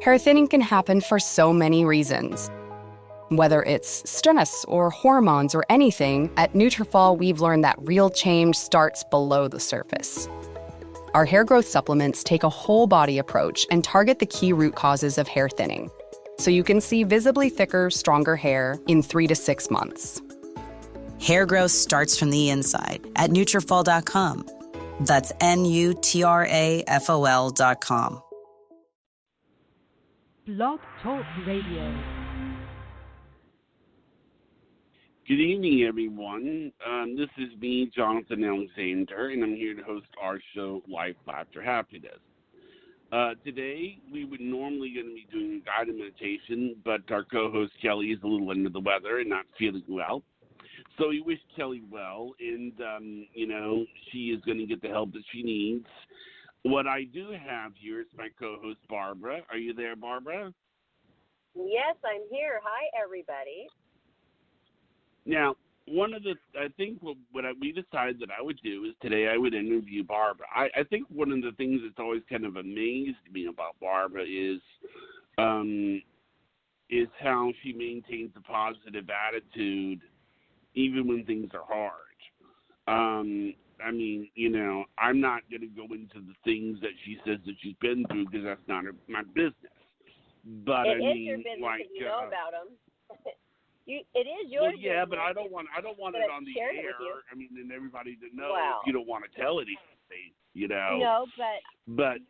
Hair thinning can happen for so many reasons. Whether it's stress or hormones or anything, at Nutrafol we've learned that real change starts below the surface. Our hair growth supplements take a whole body approach and target the key root causes of hair thinning, so you can see visibly thicker, stronger hair in 3 to 6 months. Hair growth starts from the inside at Nutrafol.com. That's Nutrafol.com. Blog Talk Radio. Good evening, everyone. This is me, Jonathan Alexander, and I'm here to host our show, Life, Laughter, Happiness. Today, we would normally going to be doing a guided meditation, but our co-host, Kelly, is a little under the weather and not feeling well. So we wish Kelly well, and, she is going to get the help that she needs. What I do have here is my co-host, Barbara. Are you there, Barbara? Yes, I'm here. Hi, everybody. Now, we decided that I would do is today I would interview Barbara. I think one of the things that's always kind of amazed me about Barbara is how she maintains a positive attitude even when things are hard. I'm not going to go into the things that she says that she's been through because that's not my business. But it is your business if you know about them. It is your business. Yeah, but I don't want it on the air. I mean, and everybody to know if you don't want to tell anything, No, but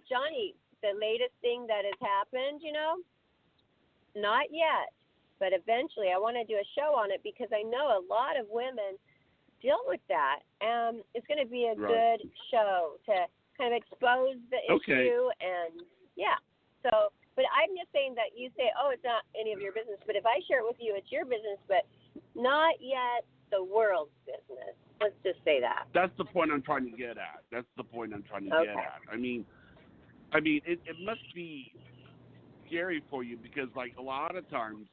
Johnny, the latest thing that has happened, not yet, but eventually I want to do a show on it because I know a lot of women deal with that. It's going to be a good show to kind of expose the issue and so. But I'm just saying that you say, it's not any of your business. But if I share it with you, it's your business, but not yet the world's business. Let's just say that. That's the point I'm trying to get at. Get at. I mean, it must be scary for you because, like, a lot of times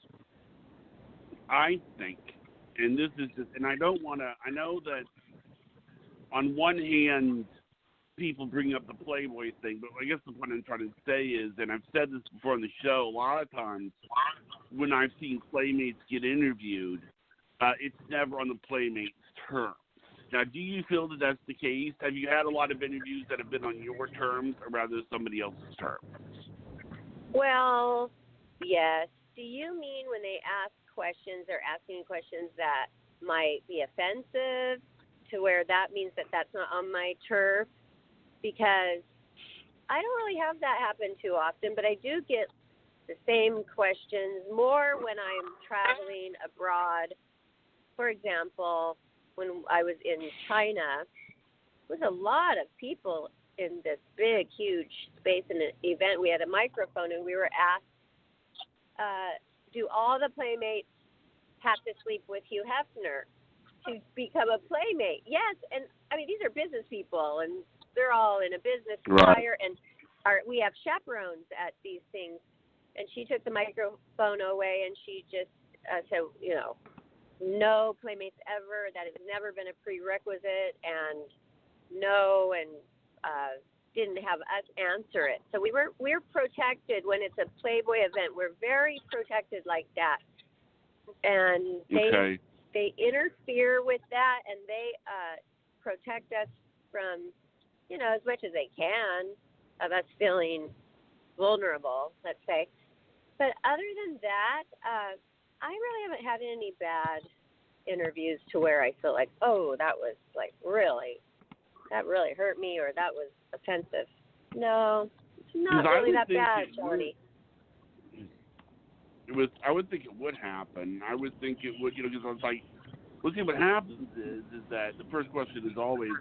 I think, and this is just, and I don't want to, I know that on one hand, people bring up the Playboy thing, but I guess the point I'm trying to say is, and I've said this before on the show, a lot of times when I've seen Playmates get interviewed, it's never on the Playmates' terms. Now, do you feel that that's the case? Have you had a lot of interviews that have been on your terms or rather somebody else's terms? Well, yes. Do you mean when they ask questions, they're asking questions that might be offensive to where that means that that's not on my turf? Because I don't really have that happen too often, but I do get the same questions more when I'm traveling abroad. For example, when I was in China, there was a lot of people in this big, huge space in an event. We had a microphone, and we were asked, do all the Playmates have to sleep with Hugh Hefner to become a Playmate? Yes, and I mean, these are business people, and they're all in a business attire, and we have chaperones at these things. And she took the microphone away, and she just said, no Playmates ever. That has never been a prerequisite, and no, and didn't have us answer it. So we're protected when it's a Playboy event. We're very protected like that, and they interfere with that, and they protect us from, as much as they can, of us feeling vulnerable, let's say. But other than that, I really haven't had any bad interviews to where I feel like, that was that really hurt me, or that was offensive. No, it's not really that bad, Johnny. I would think it would happen. I would think it would, because I was like, see, what happens is that the first question is always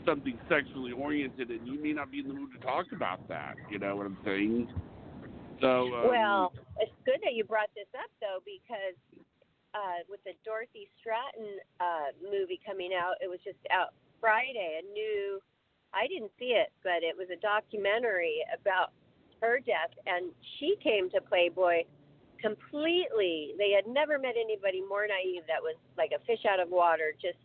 something sexually oriented, and you may not be in the mood to talk about that. You know what I'm saying? So. Well, it's good that you brought this up, though, because with the Dorothy Stratton movie coming out, it was just out Friday. I didn't see it, but it was a documentary about her death, and she came to Playboy completely. They had never met anybody more naive that was like a fish out of water, just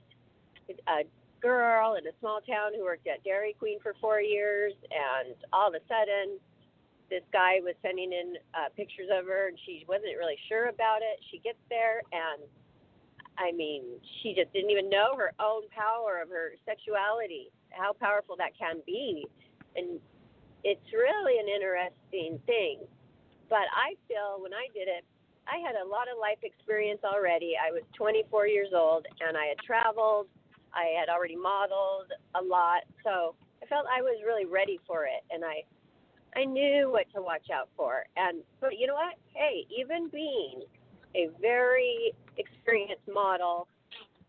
a girl in a small town who worked at Dairy Queen for 4 years, and all of a sudden this guy was sending in pictures of her, and she wasn't really sure about it. She gets there, and I mean, she just didn't even know her own power of her sexuality, how powerful that can be. And it's really an interesting thing. But I feel when I did it, I had a lot of life experience already. I was 24 years old, and I had traveled. I had already modeled a lot. So I felt I was really ready for it, and I knew what to watch out for. But you know what? Hey, even being a very experienced model,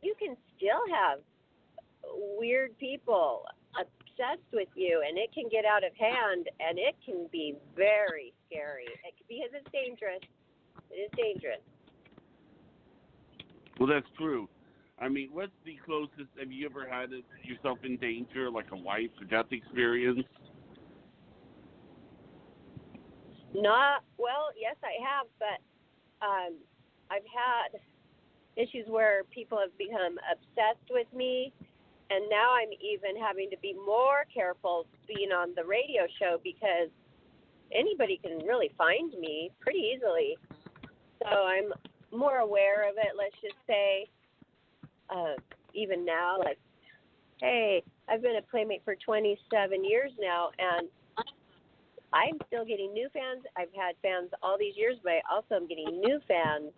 you can still have weird people obsessed with you, and it can get out of hand, and it can be very scary because it's dangerous. It is dangerous. Well, that's true. I mean, what's the closest? Have you ever had yourself in danger, like a life or death experience? Yes, I have, but I've had issues where people have become obsessed with me, and now I'm even having to be more careful being on the radio show because anybody can really find me pretty easily. So I'm more aware of it, let's just say. Even now, like, hey, I've been a Playmate for 27 years now, and I'm still getting new fans. I've had fans all these years, but I also am getting new fans,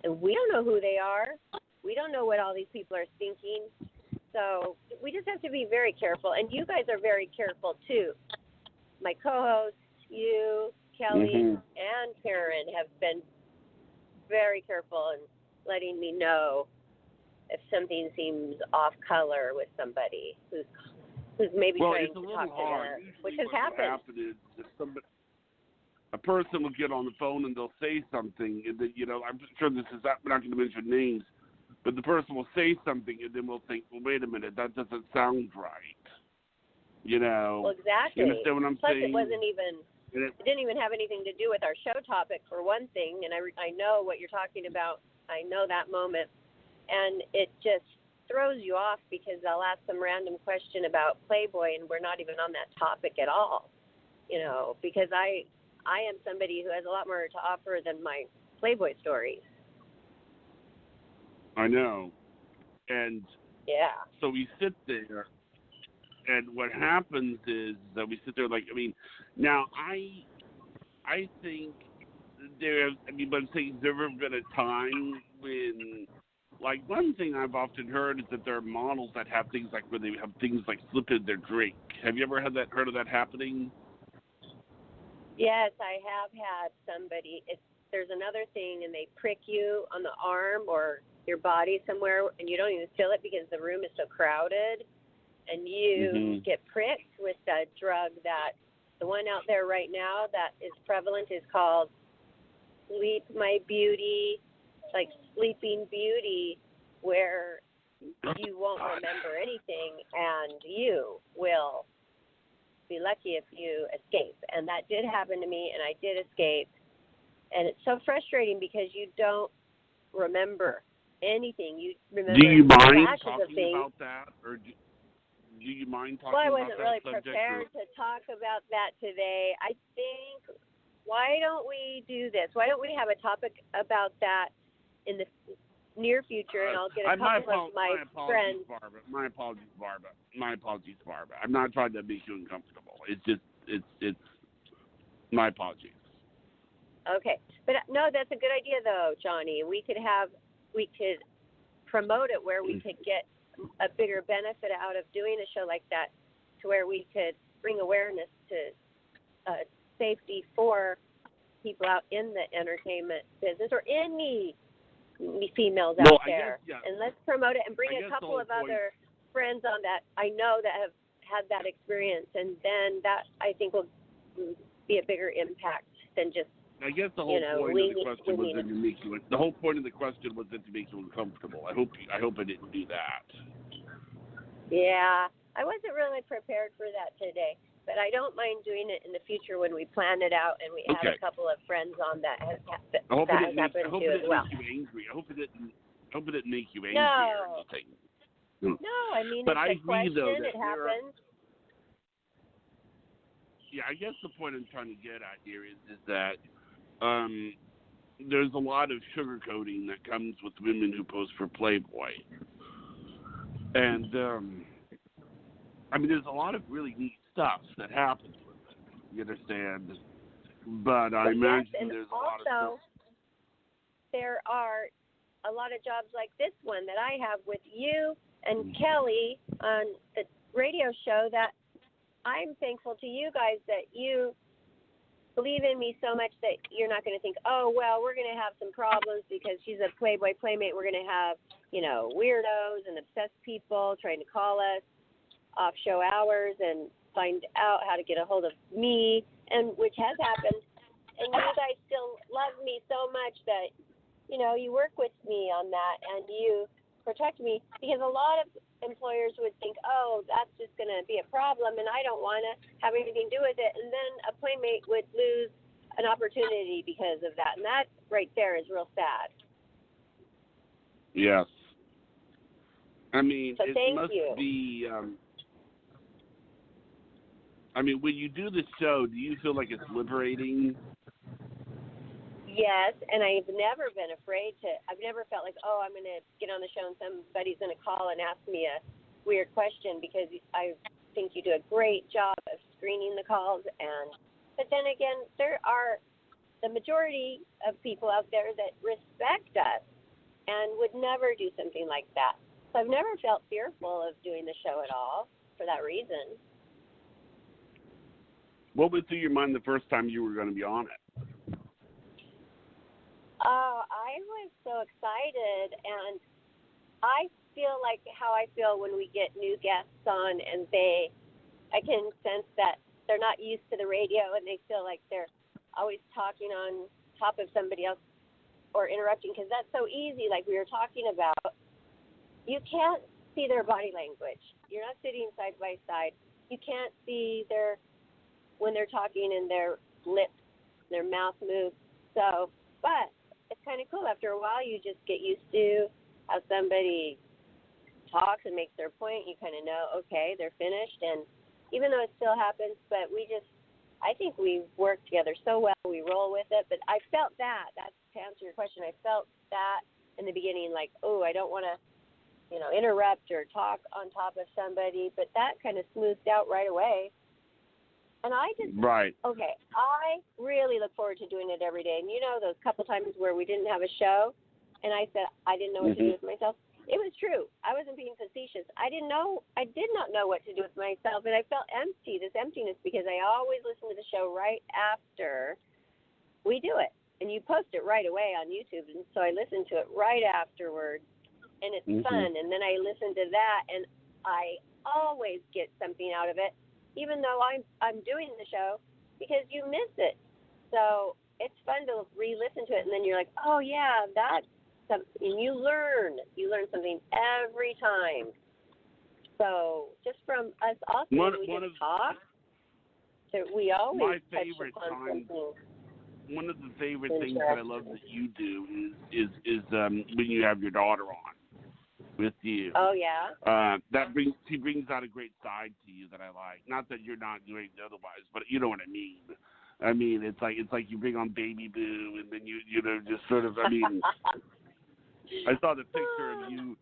and we don't know who they are. We don't know what all these people are thinking. So we just have to be very careful, and you guys are very careful, too. My co-hosts, you, Kelly, and Karen have been very careful in letting me know if something seems off color with somebody who's maybe trying to talk to her, which has happened. A person will get on the phone and they'll say something, and then, I'm sure we're not going to mention names, but the person will say something, and then we'll think, well, wait a minute, that doesn't sound right. Well, exactly. You understand what I'm Plus, saying? It didn't even have anything to do with our show topic, for one thing, and I know what you're talking about. I know that moment. And it just throws you off because I'll ask some random question about Playboy, and we're not even on that topic at all, because I am somebody who has a lot more to offer than my Playboy stories. I know. And yeah. So we sit there, and what happens is that we sit there now I think but I'm saying there's ever been a time when, like, one thing I've often heard is that there are models that have things like where they have things like slip in their drink. Have you ever heard of that happening? Yes, I have had somebody. There's another thing, and they prick you on the arm or your body somewhere, and you don't even feel it because the room is so crowded, and you get pricked with a drug that the one out there right now that is prevalent is called Sleep My Beauty, like Sleeping Beauty, where you won't remember anything and you will be lucky if you escape. And that did happen to me, and I did escape. And it's so frustrating because you don't remember anything. You remember Do you mind flashes talking of things. about that, or do you mind talking Well, I about wasn't that really subject? prepared to talk about that today. I think, why don't we do this? Why don't we have a topic about that in the near future, and I'll get a couple of my friends. My apologies, Barbara. I'm not trying to make you uncomfortable. It's my apologies. Okay, but no, that's a good idea though, Johnny. We could promote it where we could get a bigger benefit out of doing a show like that, to where we could bring awareness to safety for people out in the entertainment business or any females out there. And let's promote it and bring a couple of other friends on that I know that have had that experience, and then that I think will be a bigger impact than just. I guess the whole point of the question was to make you. The whole point of the question was to make you uncomfortable. I hope I didn't do that. Yeah, I wasn't really prepared for that today, but I don't mind doing it in the future when we plan it out and we have a couple of friends on that has happened to as well. I hope it didn't make you angry or anything. No, I mean, but it's I a question. Though, it happens. yeah, I guess the point I'm trying to get at here is that there's a lot of sugarcoating that comes with women who pose for Playboy, and I mean, there's a lot of really neat stuff that happens with it. You understand? But I imagine there's a lot of stuff. There are a lot of jobs like this one that I have with you and Kelly on the radio show that I'm thankful to you guys that you believe in me so much that you're not going to think, oh, well, we're going to have some problems because she's a Playboy Playmate. We're going to have, weirdos and obsessed people trying to call us off show hours and find out how to get a hold of me, and which has happened. And you guys still love me so much that, you work with me on that and you protect me, because a lot of employers would think, oh, that's just going to be a problem and I don't want to have anything to do with it. And then a Playmate would lose an opportunity because of that. And that right there is real sad. Yes. I mean, so it must be, when you do the show, do you feel like it's liberating? Yes, and I've never been afraid I've never felt like, oh, I'm going to get on the show and somebody's going to call and ask me a weird question, because I think you do a great job of screening the calls. But then again, there are the majority of people out there that respect us and would never do something like that. So I've never felt fearful of doing the show at all for that reason. What went through your mind the first time you were going to be on it? Oh, I was so excited, and I feel like how I feel when we get new guests on and I can sense that they're not used to the radio and they feel like they're always talking on top of somebody else or interrupting, because that's so easy, like we were talking about. You can't see their body language. You're not sitting side by side. You can't see when they're talking and their lips, their mouth moves. But it's kind of cool. After a while, you just get used to how somebody talks and makes their point. You kind of know, okay, they're finished. And even though it still happens, but I think we work together so well. We roll with it. But I felt that's to answer your question. I felt that in the beginning, like, oh, I don't want to, interrupt or talk on top of somebody. But that kind of smoothed out right away. And I just, right. Okay, I really look forward to doing it every day. And those couple times where we didn't have a show and I said I didn't know what to do with myself, it was true. I wasn't being facetious. I did not know what to do with myself, and I felt this emptiness, because I always listen to the show right after we do it. And you post it right away on YouTube, and so I listen to it right afterward, and it's fun. And then I listen to that, and I always get something out of it, even though I'm doing the show, because you miss it. So it's fun to re-listen to it, and then you're like, oh yeah, that's something. You learn something every time. So just from us also, talk. So we always one of the favorite things that I love that you do is when you have your daughter on with you. Oh yeah. She brings out a great side to you that I like. Not that you're not doing otherwise, but you know what I mean. I mean, it's like you bring on Baby Boo, and then you just sort of. I mean, I saw the picture of you.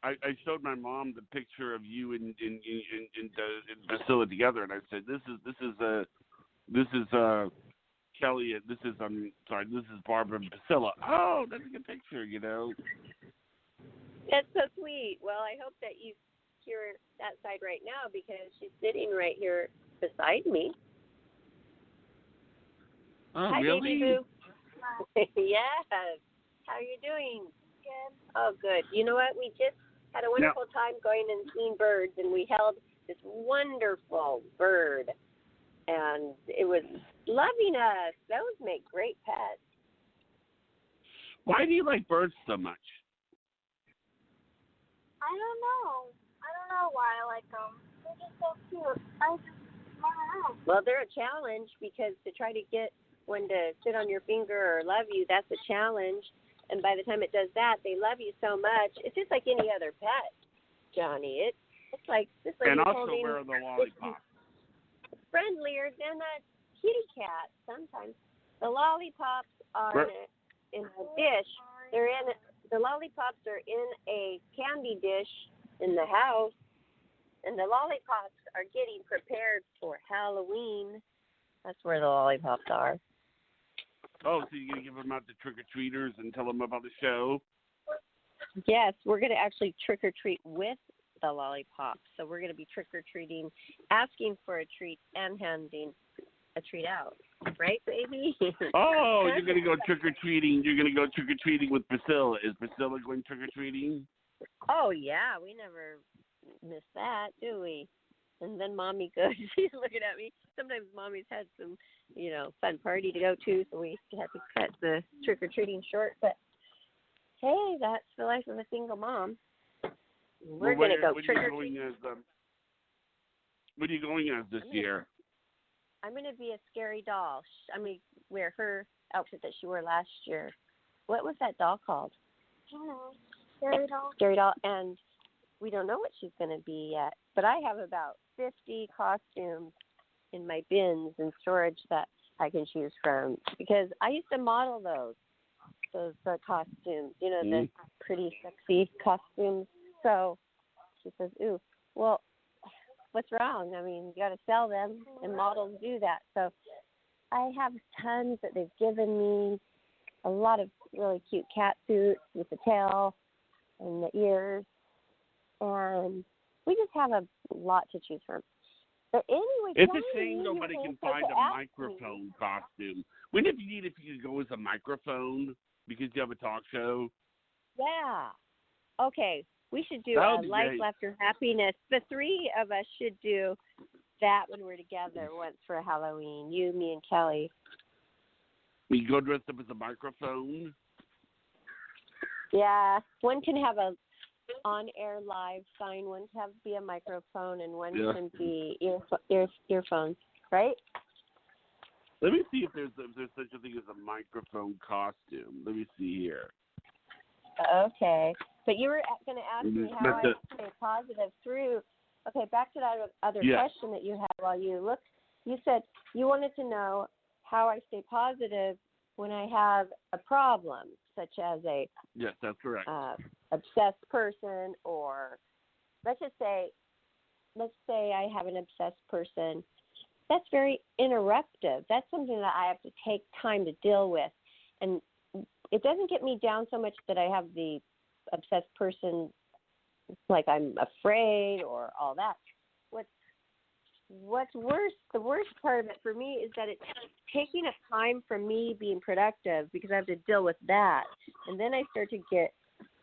I showed my mom the picture of you and Priscilla together, and I said, "This is Kelly. This is Barbara and Priscilla." Oh, that's a good picture, That's so sweet. Well, I hope that you hear that side right now, because she's sitting right here beside me. Oh, Hi, really? Baby Boo. Yes. How are you doing? Good. Oh, good. You know what? We just had a wonderful time going and seeing birds, and we held this wonderful bird, and it was loving us. Those make great pets. Why do you like birds so much? I don't know. I don't know why I like them. They're just so cute. I don't know. Well, they're a challenge, because to try to get one to sit on your finger or love you, that's a challenge. And by the time it does that, they love you so much. It's just like any other pet, Johnny. It's like and also wear the lollipop. friendlier than a kitty cat sometimes. The lollipops are in a dish. The lollipops are in a candy dish in the house, and the lollipops are getting prepared for Halloween. That's where the lollipops are. Oh, so you're going to give them out to trick-or-treaters and tell them about the show? Yes, we're going to actually trick-or-treat with the lollipops. So we're going to be trick-or-treating, asking for a treat, and handing a treat out. Right, baby? Oh, you're going to go trick-or-treating. You're going to go trick-or-treating with Priscilla. Is Priscilla going trick-or-treating? Oh, yeah. We never miss that, do we? And then Mommy goes. She's looking at me. Sometimes Mommy's had some, fun party to go to, so we had to cut the trick-or-treating short. But, hey, that's the life of a single mom. We're going to go trick-or-treating. What are you going as this year? I'm going to be a scary doll. I'm going to wear her outfit that she wore last year. What was that doll called? I don't know. Scary doll. Scary doll. And we don't know what she's going to be yet. But I have about 50 costumes in my bins and storage that I can choose from. Because I used to model those costumes, the pretty sexy costumes. So she says, ooh, well, what's wrong? I mean, you got to sell them, and models do that. So I have tons that they've given me, a lot of really cute cat suits with the tail and the ears, and we just have a lot to choose from. But anyway, it's a shame nobody can find a microphone costume. Wouldn't it be neat if you could go as a microphone because you have a talk show? Yeah. Okay. We should do a Life, Laughter, Happiness. The three of us should do that when we're together once for Halloween. You, me, and Kelly. We go dressed up as a microphone? Yeah. One can have a on-air live sign. One can be a microphone, and one can be earphones, right? Let me see if there's such a thing as a microphone costume. Let me see here. Okay. But you were going to ask me how I stay positive through. Okay, back to that other question that you had while you looked. You said you wanted to know how I stay positive when I have a problem, such as a yes, that's correct. Obsessed person, or let's say I have an obsessed person. That's very interruptive. That's something that I have to take time to deal with, and it doesn't get me down so much that I have the obsessed person, like I'm afraid or all that. What's worse, the worst part of it for me is that it's taking up time from me being productive because I have to deal with that. And then I start to get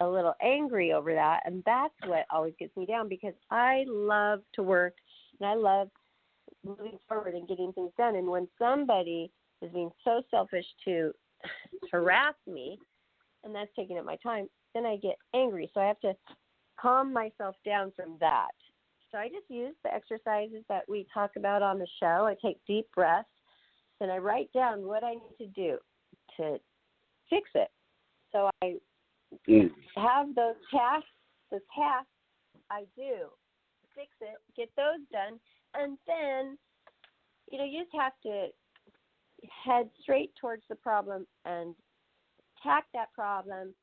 a little angry over that, and that's what always gets me down because I love to work and I love moving forward and getting things done. And when somebody is being so selfish to harass me, and that's taking up my time, then I get angry. So I have to calm myself down from that. So I just use the exercises that we talk about on the show. I take deep breaths, and I write down what I need to do to fix it. So I have those tasks I do, fix it, get those done, and then, you just have to head straight towards the problem and attack that problem,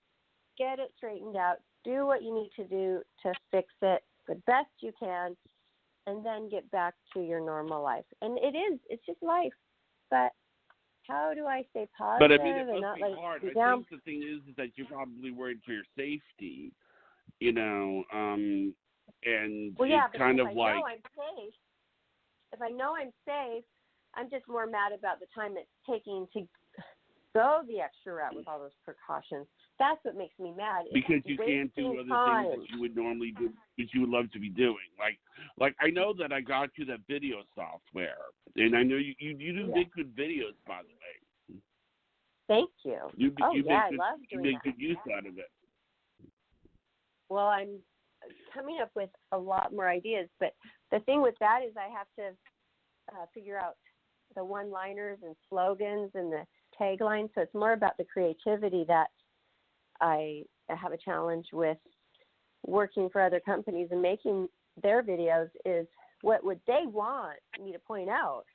get it straightened out, do what you need to do to fix it the best you can, and then get back to your normal life. And it's just life. But how do I stay positive? But I mean, it and must not be let hard. you I down? think the thing is that you're probably worried for your safety, and Well, yeah, it's kind of if like. If I know I'm safe, I'm just more mad about the time it's taking to go the extra route with all those precautions. That's what makes me mad. Because you can't do other things that you would normally do, which you would love to be doing. Like I know that I got you that video software, and I know you do make good videos, by the way. Thank you. I love doing that. You make good use out of it. Well, I'm coming up with a lot more ideas, but the thing with that is I have to figure out the one-liners and slogans and the taglines, so it's more about the creativity that I have a challenge with working for other companies and making their videos is what would they want me to point out,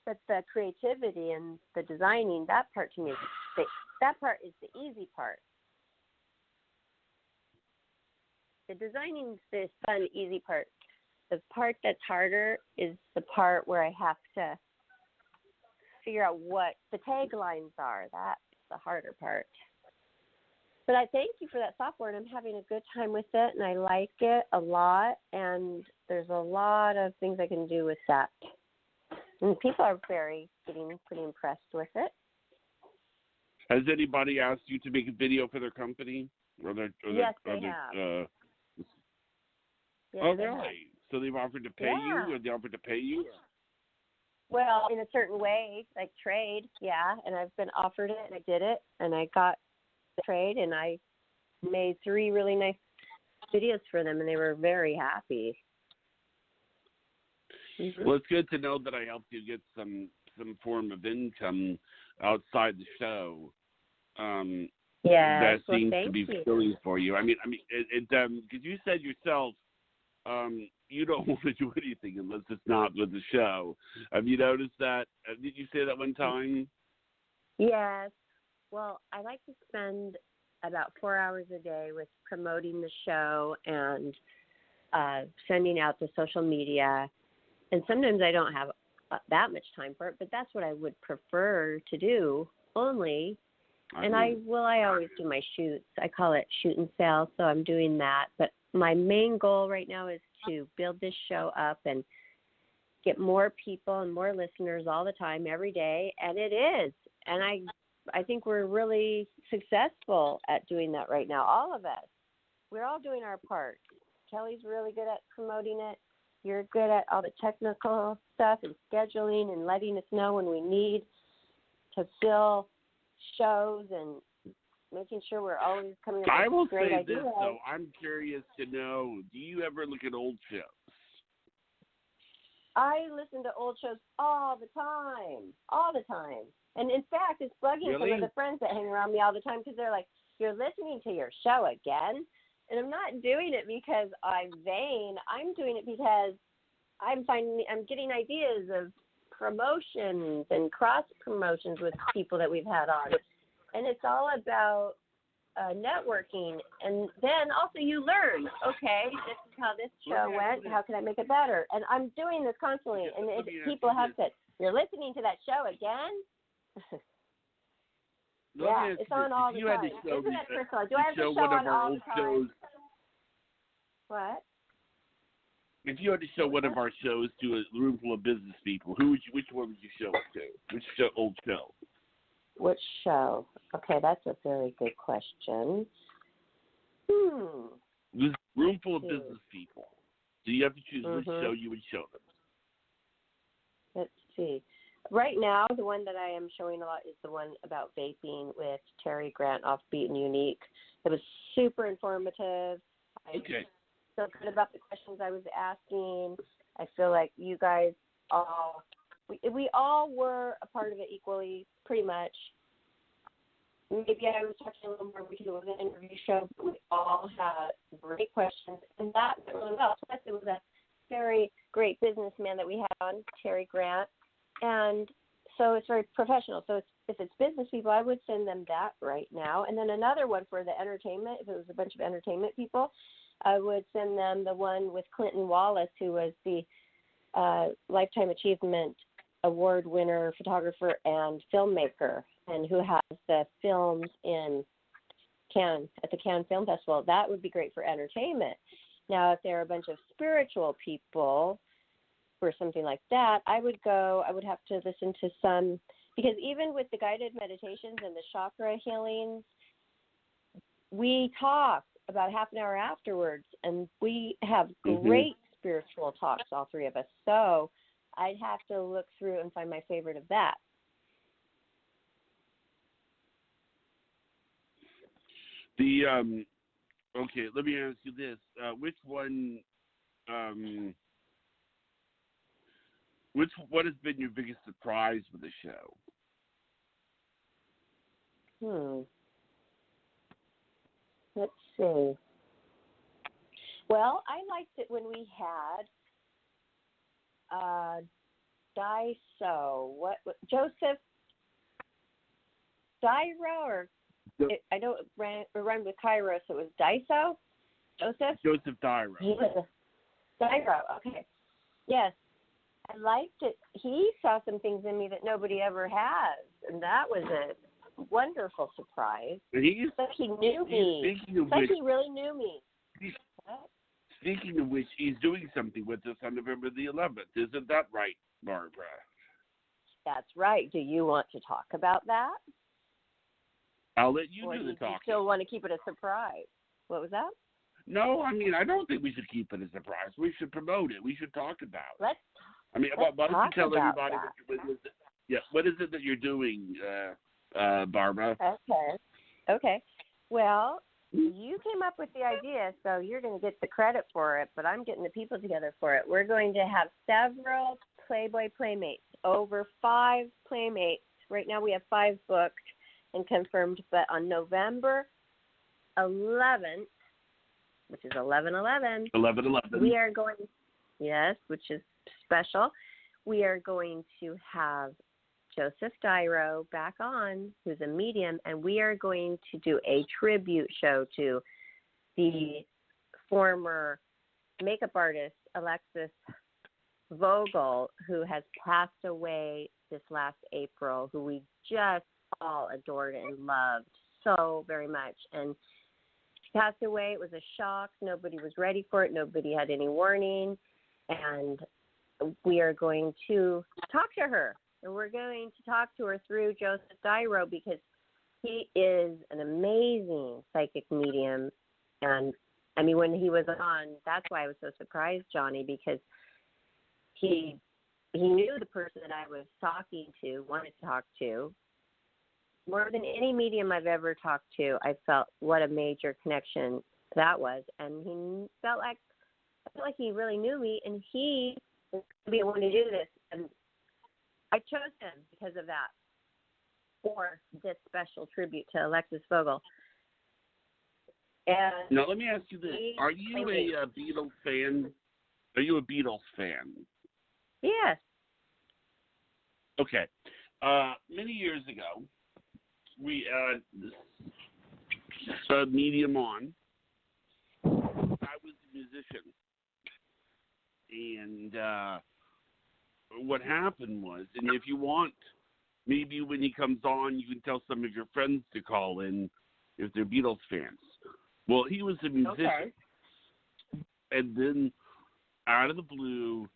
But the creativity and the designing, that part to me, that part is the easy part. The designing is the fun, easy part. The part that's harder is the part where I have to figure out what the taglines are. That's the harder part. But I thank you for that software, and I'm having a good time with it, and I like it a lot, and there's a lot of things I can do with that. And people are getting pretty impressed with it. Has anybody asked you to make a video for their company? Yes, they have. Yes, oh, really? So they've offered to pay you, or they offered to pay you? Well, in a certain way, like trade, yeah. And I've been offered it, and I did it, and I got the trade, and I made 3 really nice videos for them, and they were very happy. Mm-hmm. Well, it's good to know that I helped you get some form of income outside the show. That seems to be fulfilling for you. I mean, because you said yourself, you don't want to do anything unless it's not with the show. Have you noticed that? Did you say that one time? Yes. Well, I like to spend about 4 hours a day with promoting the show and sending out the social media. And sometimes I don't have that much time for it, but that's what I would prefer to do only. And I always do my shoots. I call it shoot and sell, so I'm doing that. But my main goal right now is to build this show up and get more people and more listeners all the time, every day, and it is. And I think we're really successful at doing that right now, all of us. We're all doing our part. Kelly's really good at promoting it. You're good at all the technical stuff and scheduling and letting us know when we need to fill shows and making sure we're always coming up with great ideas. I will say this, though. I'm curious to know, do you ever look at old shows? I listen to old shows all the time. And, in fact, it's bugging some of the friends that hang around me all the time because they're like, you're listening to your show again? And I'm not doing it because I'm vain. I'm doing it because I'm getting ideas of promotions and cross promotions with people that we've had on. And it's all about networking. And then also you learn, okay, this is how this show went. How can I make it better? And I'm doing this constantly. And if people have said, you're listening to that show again? Yeah, it's on all the time. Isn't that personal? Do I have to show on all the time? What? If you had to show one of our shows to a room full of business people, which one would you show it to? Which old show? Which show? Okay, that's a very good question. This room full of business people. So you have to choose which show you would show them. Let's see. Right now, the one that I am showing a lot is the one about vaping with Terry Grant, Offbeat and Unique. It was super informative. Okay. I feel good about the questions I was asking. I feel like you guys all, we all were a part of it equally, pretty much. Maybe I was talking a little more because it was an interview show, but we all had great questions, and that went really well. Plus, it was a very great businessman that we had on, Terry Grant, and so it's very professional. So if it's business people, I would send them that right now. And then another one for the entertainment, if it was a bunch of entertainment people, I would send them the one with Clinton Wallace, who was the Lifetime Achievement Award winner, photographer, and filmmaker, and who has the films in Cannes, at the Cannes Film Festival. That would be great for entertainment. Now, if there are a bunch of spiritual people or something like that, I would have to listen to some, because even with the guided meditations and the chakra healings, we talk about half an hour afterwards, and we have great spiritual talks, all three of us. So I'd have to look through and find my favorite of that. Okay, let me ask you this. What has been your biggest surprise with the show? Let's see. Well, I liked it when we had Daiso. What Joseph Dyro, or I know it rhymed with Cairo, so it was Daiso? Joseph Dyro. Yeah. Dyro, okay. Yes. I liked it. He saw some things in me that nobody ever has, and that was a wonderful surprise. It's like he knew me. It's like he really knew me. Speaking of which, he's doing something with us on November the 11th. Isn't that right, Barbara? That's right. Do you want to talk about that? I'll let you or do the talking. You still want to keep it a surprise? What was that? No, I mean, I don't think we should keep it a surprise. We should promote it. We should talk about it. Why don't you tell everybody what is it that you're doing, Barbara? Okay. Well, you came up with the idea, so you're going to get the credit for it, but I'm getting the people together for it. We're going to have several Playboy Playmates, over 5 Playmates. Right now we have 5 booked and confirmed, but on November 11th, which is 11/11. 11/11. We are going, yes, which is special. We are going to have Joseph Dyro back on, who's a medium, and we are going to do a tribute show to the former makeup artist, Alexis Vogel, who has passed away this last April, who we just all adored and loved so very much. And she passed away. It was a shock. Nobody was ready for it. Nobody had any warning. And we are going to talk to her. And we're going to talk to her through Joseph Dyro, because he is an amazing psychic medium. And, I mean, when he was on, that's why I was so surprised, Johnny, because he knew the person that I was talking to, wanted to talk to. More than any medium I've ever talked to, I felt what a major connection that was. And I felt like he really knew me, and he was going to be able to do this. And I chose him because of that, for this special tribute to Alexis Vogel. And now, let me ask you this. Are you a Beatles fan? Are you a Beatles fan? Yes. Okay. Many years ago, we had this medium on. I was a musician. And what happened was, and if you want, maybe when he comes on, you can tell some of your friends to call in if they're Beatles fans. Well, he was a musician. Okay. And then, out of the blue,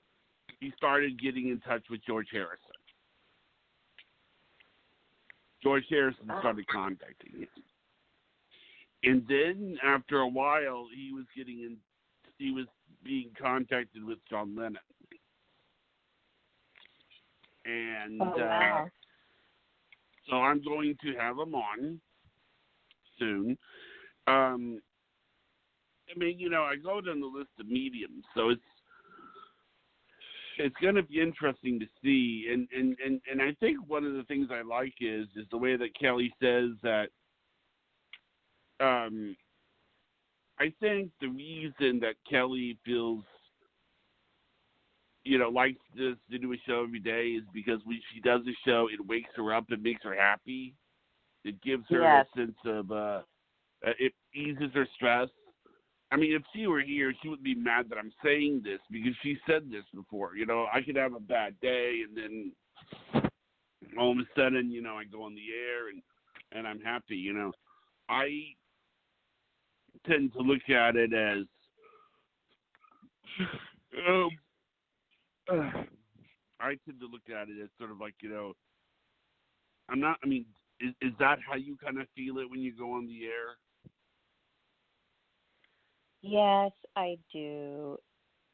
he started getting in touch with George Harrison. George Harrison started contacting him. And then, after a while, he was being contacted with John Lennon. And so I'm going to have him on soon. I mean, you know, I go down the list of mediums, so it's going to be interesting to see. And I think one of the things I like is the way that Kelly says that. I think the reason that Kelly feels, you know, likes to do a show every day is because when she does a show, it wakes her up, it makes her happy. It gives her a sense of, it eases her stress. I mean, if she were here, she would be mad that I'm saying this, because she said this before. You know, I could have a bad day, and then all of a sudden, you know, I go on the air, and I'm happy, you know. I tend to look at it as sort of like, you know, is that how you kind of feel it when you go on the air? Yes, I do.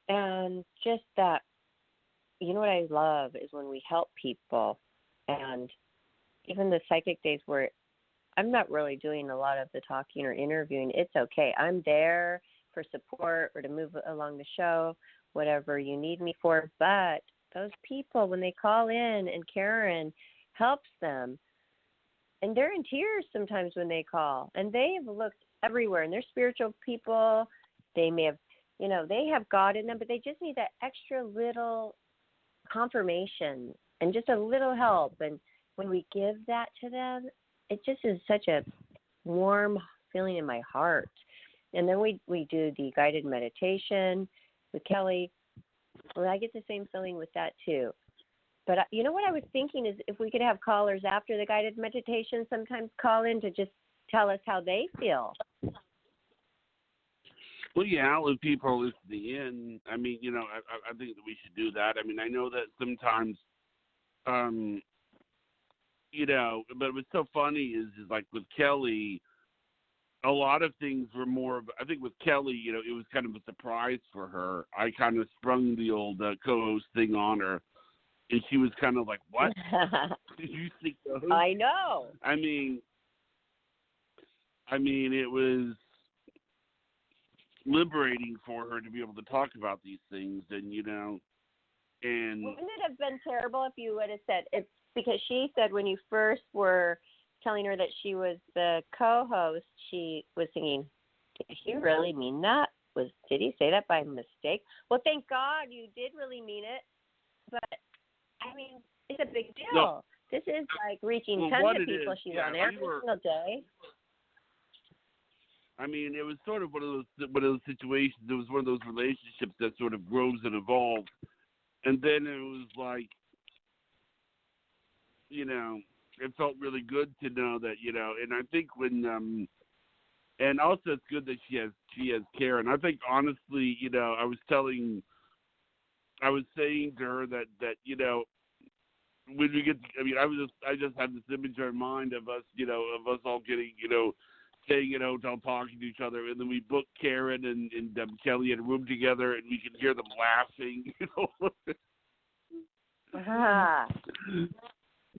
And just that, you know what I love is when we help people, and even the psychic days where I'm not really doing a lot of the talking or interviewing. It's okay. I'm there for support or to move along the show, whatever you need me for. But those people, when they call in and Karen helps them, and they're in tears sometimes when they call, and they have looked everywhere, and they're spiritual people. They may have, you know, they have God in them, but they just need that extra little confirmation and just a little help. And when we give that to them, it just is such a warm feeling in my heart. And then we do the guided meditation with Kelly. Well, I get the same feeling with that too. But you know what I was thinking is if we could have callers after the guided meditation sometimes call in to just tell us how they feel. Well, yeah, with people listening in, I mean, you know, I think that we should do that. I mean, I know that sometimes, you know, but what's so funny is like with Kelly, a lot of things were more of, I think with Kelly, you know, it was kind of a surprise for her. I kind of sprung the old co-host thing on her, and she was kind of like, what? Did you think those? I know. I mean, it was liberating for her to be able to talk about these things, and you know, and wouldn't it have been terrible if you would have said it's because she said when you first were telling her that she was the co-host, she was thinking, did he really mean that? Did he say that by mistake? Well, thank God you did really mean it, but I mean, it's a big deal. No. This is like reaching tons of people. She's on every single day. I mean, it was sort of one of those situations. It was one of those relationships that sort of grows and evolves, and then it was like, you know, it felt really good to know that, you know, and I think when, and also it's good that she has care, and I think honestly, you know, I was saying to her that you know, when we get, I mean, I just had this image in mind of us, you know, of us all getting, you know, staying at a hotel talking to each other, and then we booked Karen and Kelly in a room together, and we can hear them laughing, you know.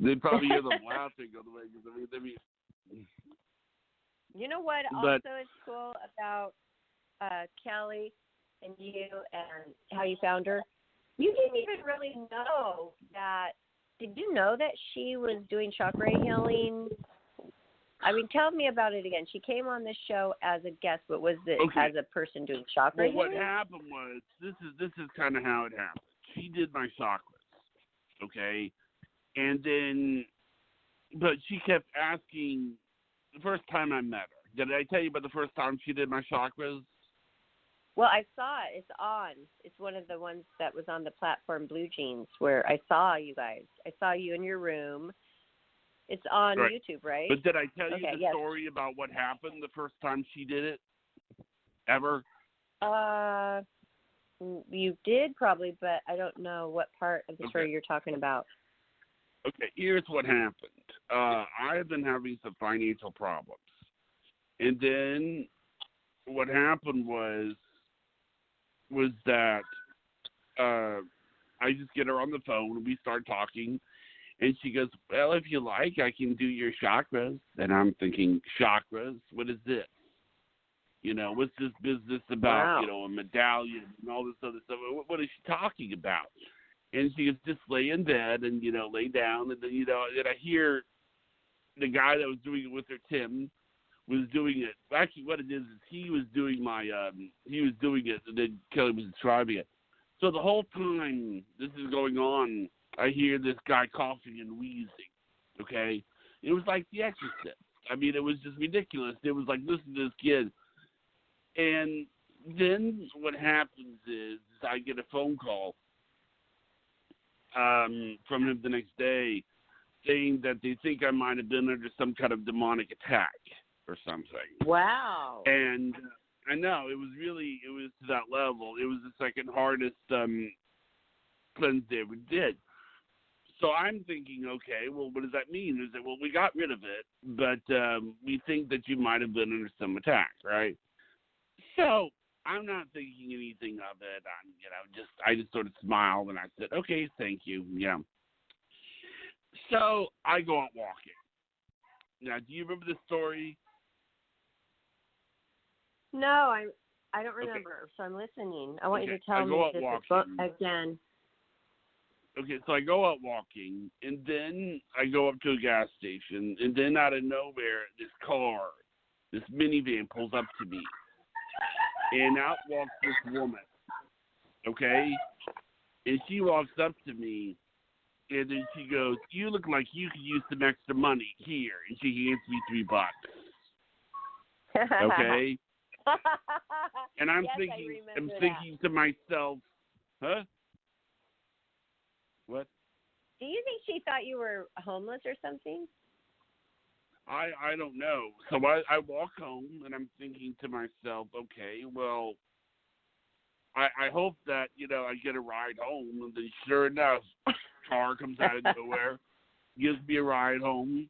They'd probably hear them laughing on the way, because I mean, you know what also is cool about Kelly and you and how you found her? You didn't even really know that. Did you know that she was doing chakra healing? I mean, tell me about it again. She came on this show as a guest, but was it as a person doing chakra healing? What happened was, this is kind of how it happened. She did my chakras, okay? And then, but she kept asking, the first time I met her, did I tell you about the first time she did my chakras? Well, I saw it. It's on. It's one of the ones that was on the platform Blue Jeans where I saw you guys. I saw you in your room. It's on YouTube, right? But did I tell you the story about what happened the first time she did it? Ever? You did probably, but I don't know what part of the story you're talking about. Okay, here's what happened. I have been having some financial problems. And then what happened was that I just get her on the phone and we start talking, and she goes, well, if you like, I can do your chakras. And I'm thinking, chakras? What is this? You know, what's this business about, you know, a medallion and all this other stuff? What is she talking about? And she goes, just lay in bed and, you know, lay down. And then, you know, and I hear the guy that was doing it with her, Tim, was doing it. Actually, what it is he was doing it, and then Kelly was describing it. So the whole time this is going on, I hear this guy coughing and wheezing, okay? It was like The Exorcist. I mean, it was just ridiculous. It was like, listen to this kid. And then what happens is I get a phone call from him the next day saying that they think I might have been under some kind of demonic attack or something. Wow. And I know, it was to that level. It was the second hardest cleanse they ever did. So I'm thinking, okay, well, what does that mean? Is that, well, we got rid of it, but we think that you might have been under some attack, right? So I'm not thinking anything of it. I just sort of smiled and I said, okay, thank you. Yeah. So I go out walking. Now, do you remember this story? No, I don't remember, so I'm listening. I want you to tell me this again. Okay, so I go out walking, and then I go up to a gas station, and then out of nowhere, this minivan pulls up to me, and out walks this woman, okay? And she walks up to me, and then she goes, "You look like you could use some extra money here." And she hands me $3. Okay? And I'm yes, thinking to myself, huh? What? Do you think she thought you were homeless or something? I don't know. So I walk home, and I'm thinking to myself, okay, well, I hope that, I get a ride home. And then sure enough, car comes out of nowhere, gives me a ride home.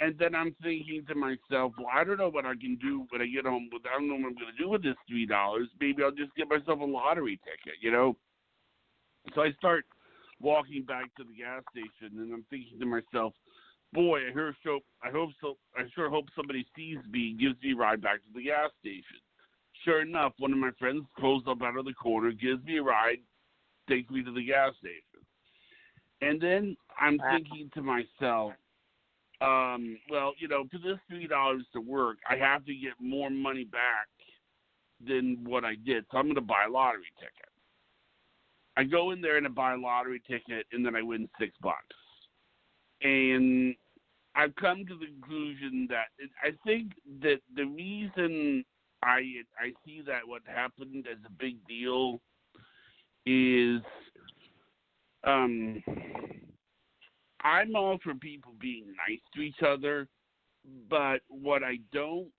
And then I'm thinking to myself, well, I don't know what I can do when I get home. I don't know what I'm going to do with this $3. Maybe I'll just get myself a lottery ticket, So I start walking back to the gas station, and I'm thinking to myself, boy, I sure hope somebody sees me and gives me a ride back to the gas station. Sure enough, one of my friends pulls up out of the corner, gives me a ride, takes me to the gas station. And then I'm thinking to myself, well, for this $3 to work, I have to get more money back than what I did. So I'm going to buy a lottery ticket. I go in there and I buy a lottery ticket, and then I win $6. And I've come to the conclusion that I think that the reason I see that what happened as a big deal is I'm all for people being nice to each other, but what I don't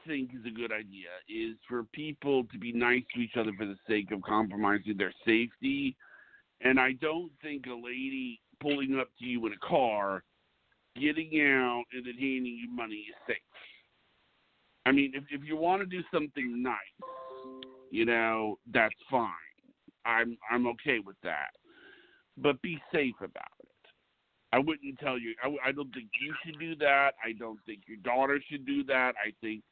think is a good idea is for people to be nice to each other for the sake of compromising their safety. And I don't think a lady pulling up to you in a car, getting out, and then handing you money is safe. I mean, if you want to do something nice, that's fine. I'm okay with that. But be safe about it. I wouldn't tell you. I don't think you should do that. I don't think your daughter should do that. I think,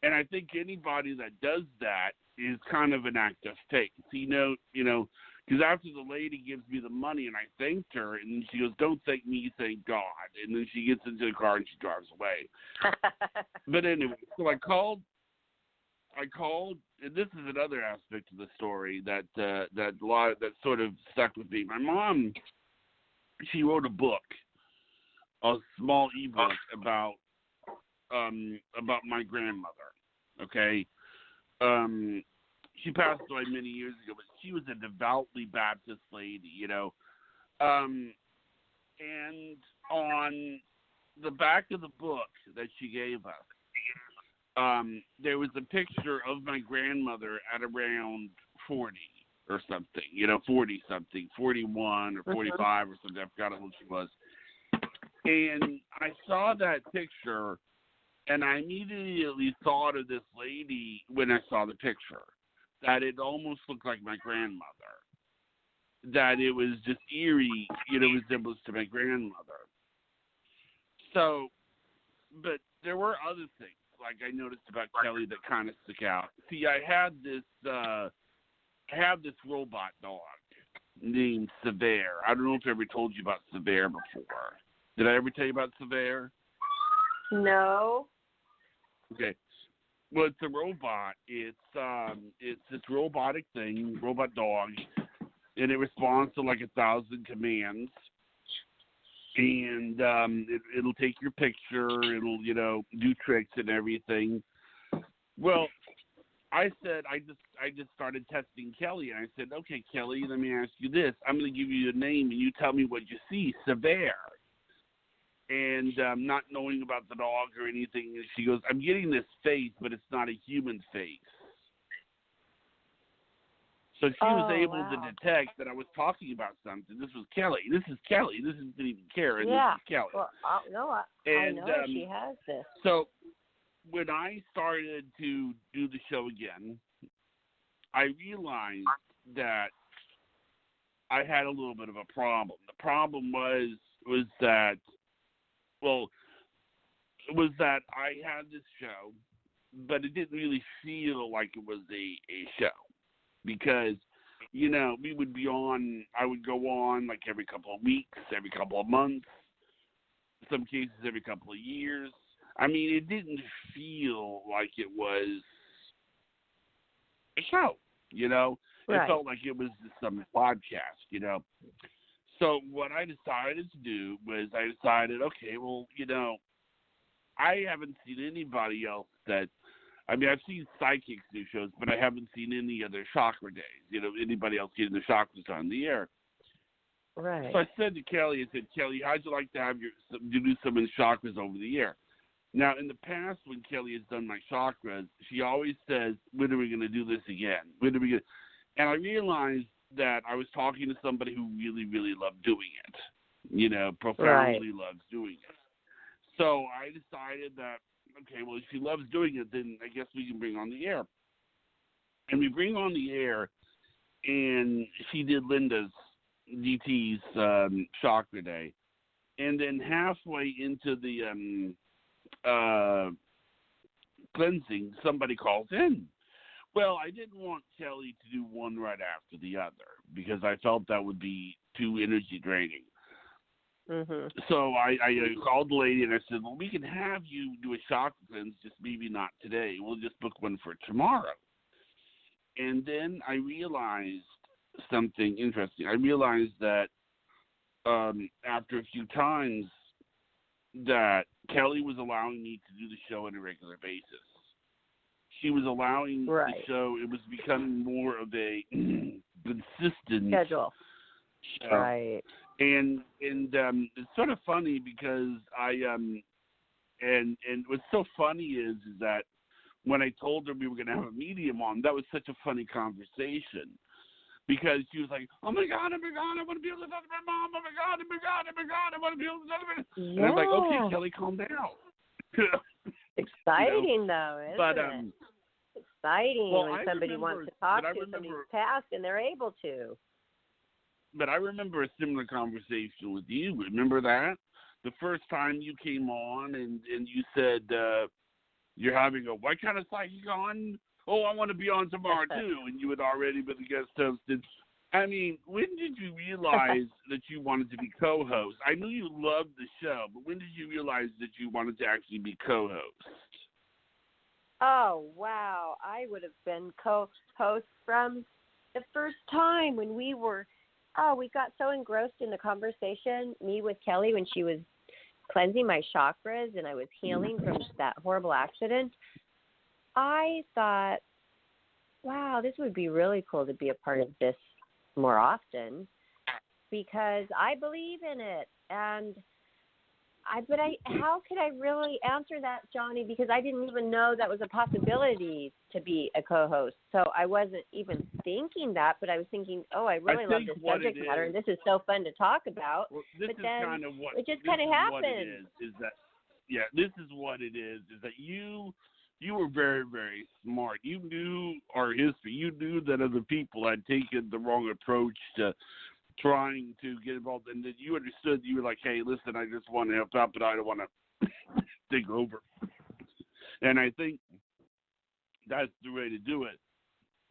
and I think anybody that does that is kind of an act of faith. Because after the lady gives me the money and I thanked her, and then she goes, "Don't thank me, thank God." And then she gets into the car and she drives away. But anyway, so I called, and this is another aspect of the story that sort of stuck with me. My mom, she wrote a book, a small ebook about my grandmother. Okay, she passed away many years ago, but she was a devoutly Baptist lady, and on the back of the book that she gave us, there was a picture of my grandmother at around 40 or something, 40-something, 41 or 45 or something. I forgot what she was. And I saw that picture, and I immediately thought of this lady when I saw the picture, that it almost looked like my grandmother, that it was just eerie, resemblance to my grandmother. So, but there were other things, like I noticed about Kelly that kind of stuck out. See, I had this robot dog named Severe. I don't know if I ever told you about Severe before. Did I ever tell you about Severe? No. Okay. Well, it's a robot. It's this robotic thing, robot dog, and it responds to like 1,000 commands. And it'll take your picture. It'll do tricks and everything. Well, I said I just started testing Kelly, and I said, okay, Kelly, let me ask you this. I'm going to give you a name, and you tell me what you see. Severe. And not knowing about the dog or anything, she goes, I'm getting this face, but it's not a human face. So she was able to detect that I was talking about something. This was Kelly. This is Kelly. This isn't even Karen. Yeah. This is Kelly. Well, I know she has this. So when I started to do the show again, I realized that I had a little bit of a problem. The problem was that I had this show, but it didn't really feel like it was a show. Because, we would be on, I would go on like every couple of weeks, every couple of months, in some cases every couple of years. I mean, it didn't feel like it was a show, Right. It felt like it was just some podcast, So what I decided to do was okay, well, I haven't seen anybody else that, I've seen psychics do shows, but I haven't seen any other chakra days, anybody else getting the chakras on the air. Right. So I said to Kelly, Kelly, how'd you like to do some of the chakras over the air? Now, in the past, when Kelly has done my chakras, she always says, when are we going to do this again? When are we going to? And I realized that I was talking to somebody who really, really loved doing it, profoundly loves doing it. So I decided that, okay, well, if she loves doing it, then I guess we can bring on the air. And we bring on the air, and she did Linda's, DT's chakra day. And then halfway into the cleansing, somebody calls in. Well, I didn't want Kelly to do one right after the other because I felt that would be too energy draining. Mm-hmm. So I called the lady and I said, well, we can have you do a chakra cleanse, just maybe not today. We'll just book one for tomorrow. And then I realized something interesting. I realized that after a few times that Kelly was allowing me to do the show on a regular basis. She was allowing the show. It was becoming more of a consistent schedule. Show. Right. And it's sort of funny because and what's so funny is that when I told her we were going to have a medium on, that was such a funny conversation. Because she was like, oh, my God, I want to be able to talk to my mom. Oh, my God, I want to be able to talk to my mom. And I'm like, okay, Kelly, calm down. Exciting, though, isn't it? Exciting when somebody wants to talk to somebody who's passed and they're able to. But I remember a similar conversation with you. Remember that? The first time you came on and you said you're having what kind of psychic on? Oh, I want to be on tomorrow, too. And you had already been the guest host. I mean, when did you realize that you wanted to be co-host? I knew you loved the show, but when did you realize that you wanted to actually be co-host? Oh, wow. I would have been co-host from the first time when we got so engrossed in the conversation, me with Kelly, when she was cleansing my chakras and I was healing from that horrible accident. I thought, wow, this would be really cool to be a part of this more often because I believe in it. And how could I really answer that, Johnny? Because I didn't even know that was a possibility to be a co-host. So I wasn't even thinking that, but I was thinking, oh, I really love this subject matter, and this is so fun to talk about. Well, it just kind of happened. This is what it is that you were very, very smart. You knew our history. You knew that other people had taken the wrong approach to trying to get involved, and that you understood. You were like, hey, listen, I just want to help out, but I don't want to take over. And I think that's the way to do it,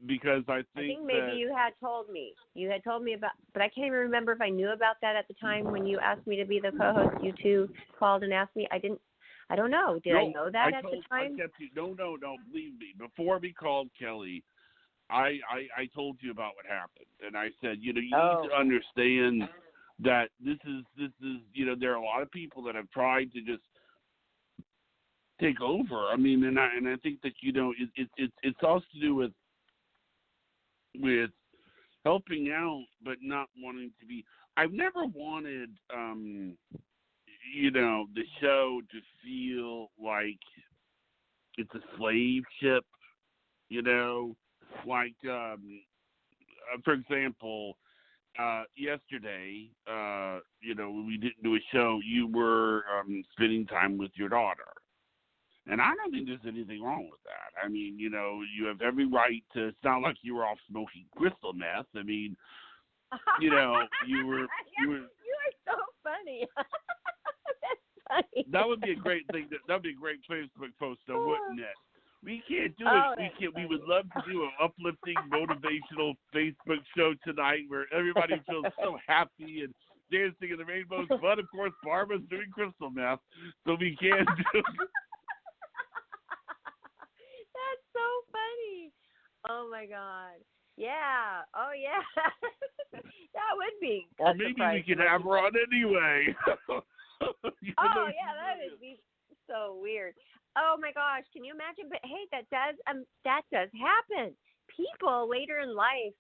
because I think maybe you had told me. You had told me about, but I can't even remember if I knew about that at the time when you asked me to be the co-host. You two called and asked me. I don't know. Did I know that at the time? No, believe me. Before we called Kelly, I told you about what happened, and I said, you need to understand that this is there are a lot of people that have tried to just take over. I mean, and I think that it's also to do with helping out, but not wanting to be. I've never wanted the show to feel like it's a slave ship, like, for example, yesterday, when we didn't do a show, you were spending time with your daughter. And I don't think there's anything wrong with that. I mean, you have every right to, it's not like you were off smoking crystal meth. I mean, you were. You are so funny. That's funny. That would be a great thing. That would be a great Facebook post, though, wouldn't it? We can't do it. We would love to do an uplifting, motivational Facebook show tonight where everybody feels so happy and dancing in the rainbows. But, of course, Barbara's doing crystal meth, so we can't do it. That's so funny. Oh, my God. Yeah. Oh, yeah. That would be a Or maybe surprise we could to have her on anyway. Oh, yeah, that would be so weird. Oh my gosh, can you imagine? But hey, that does happen. People later in life.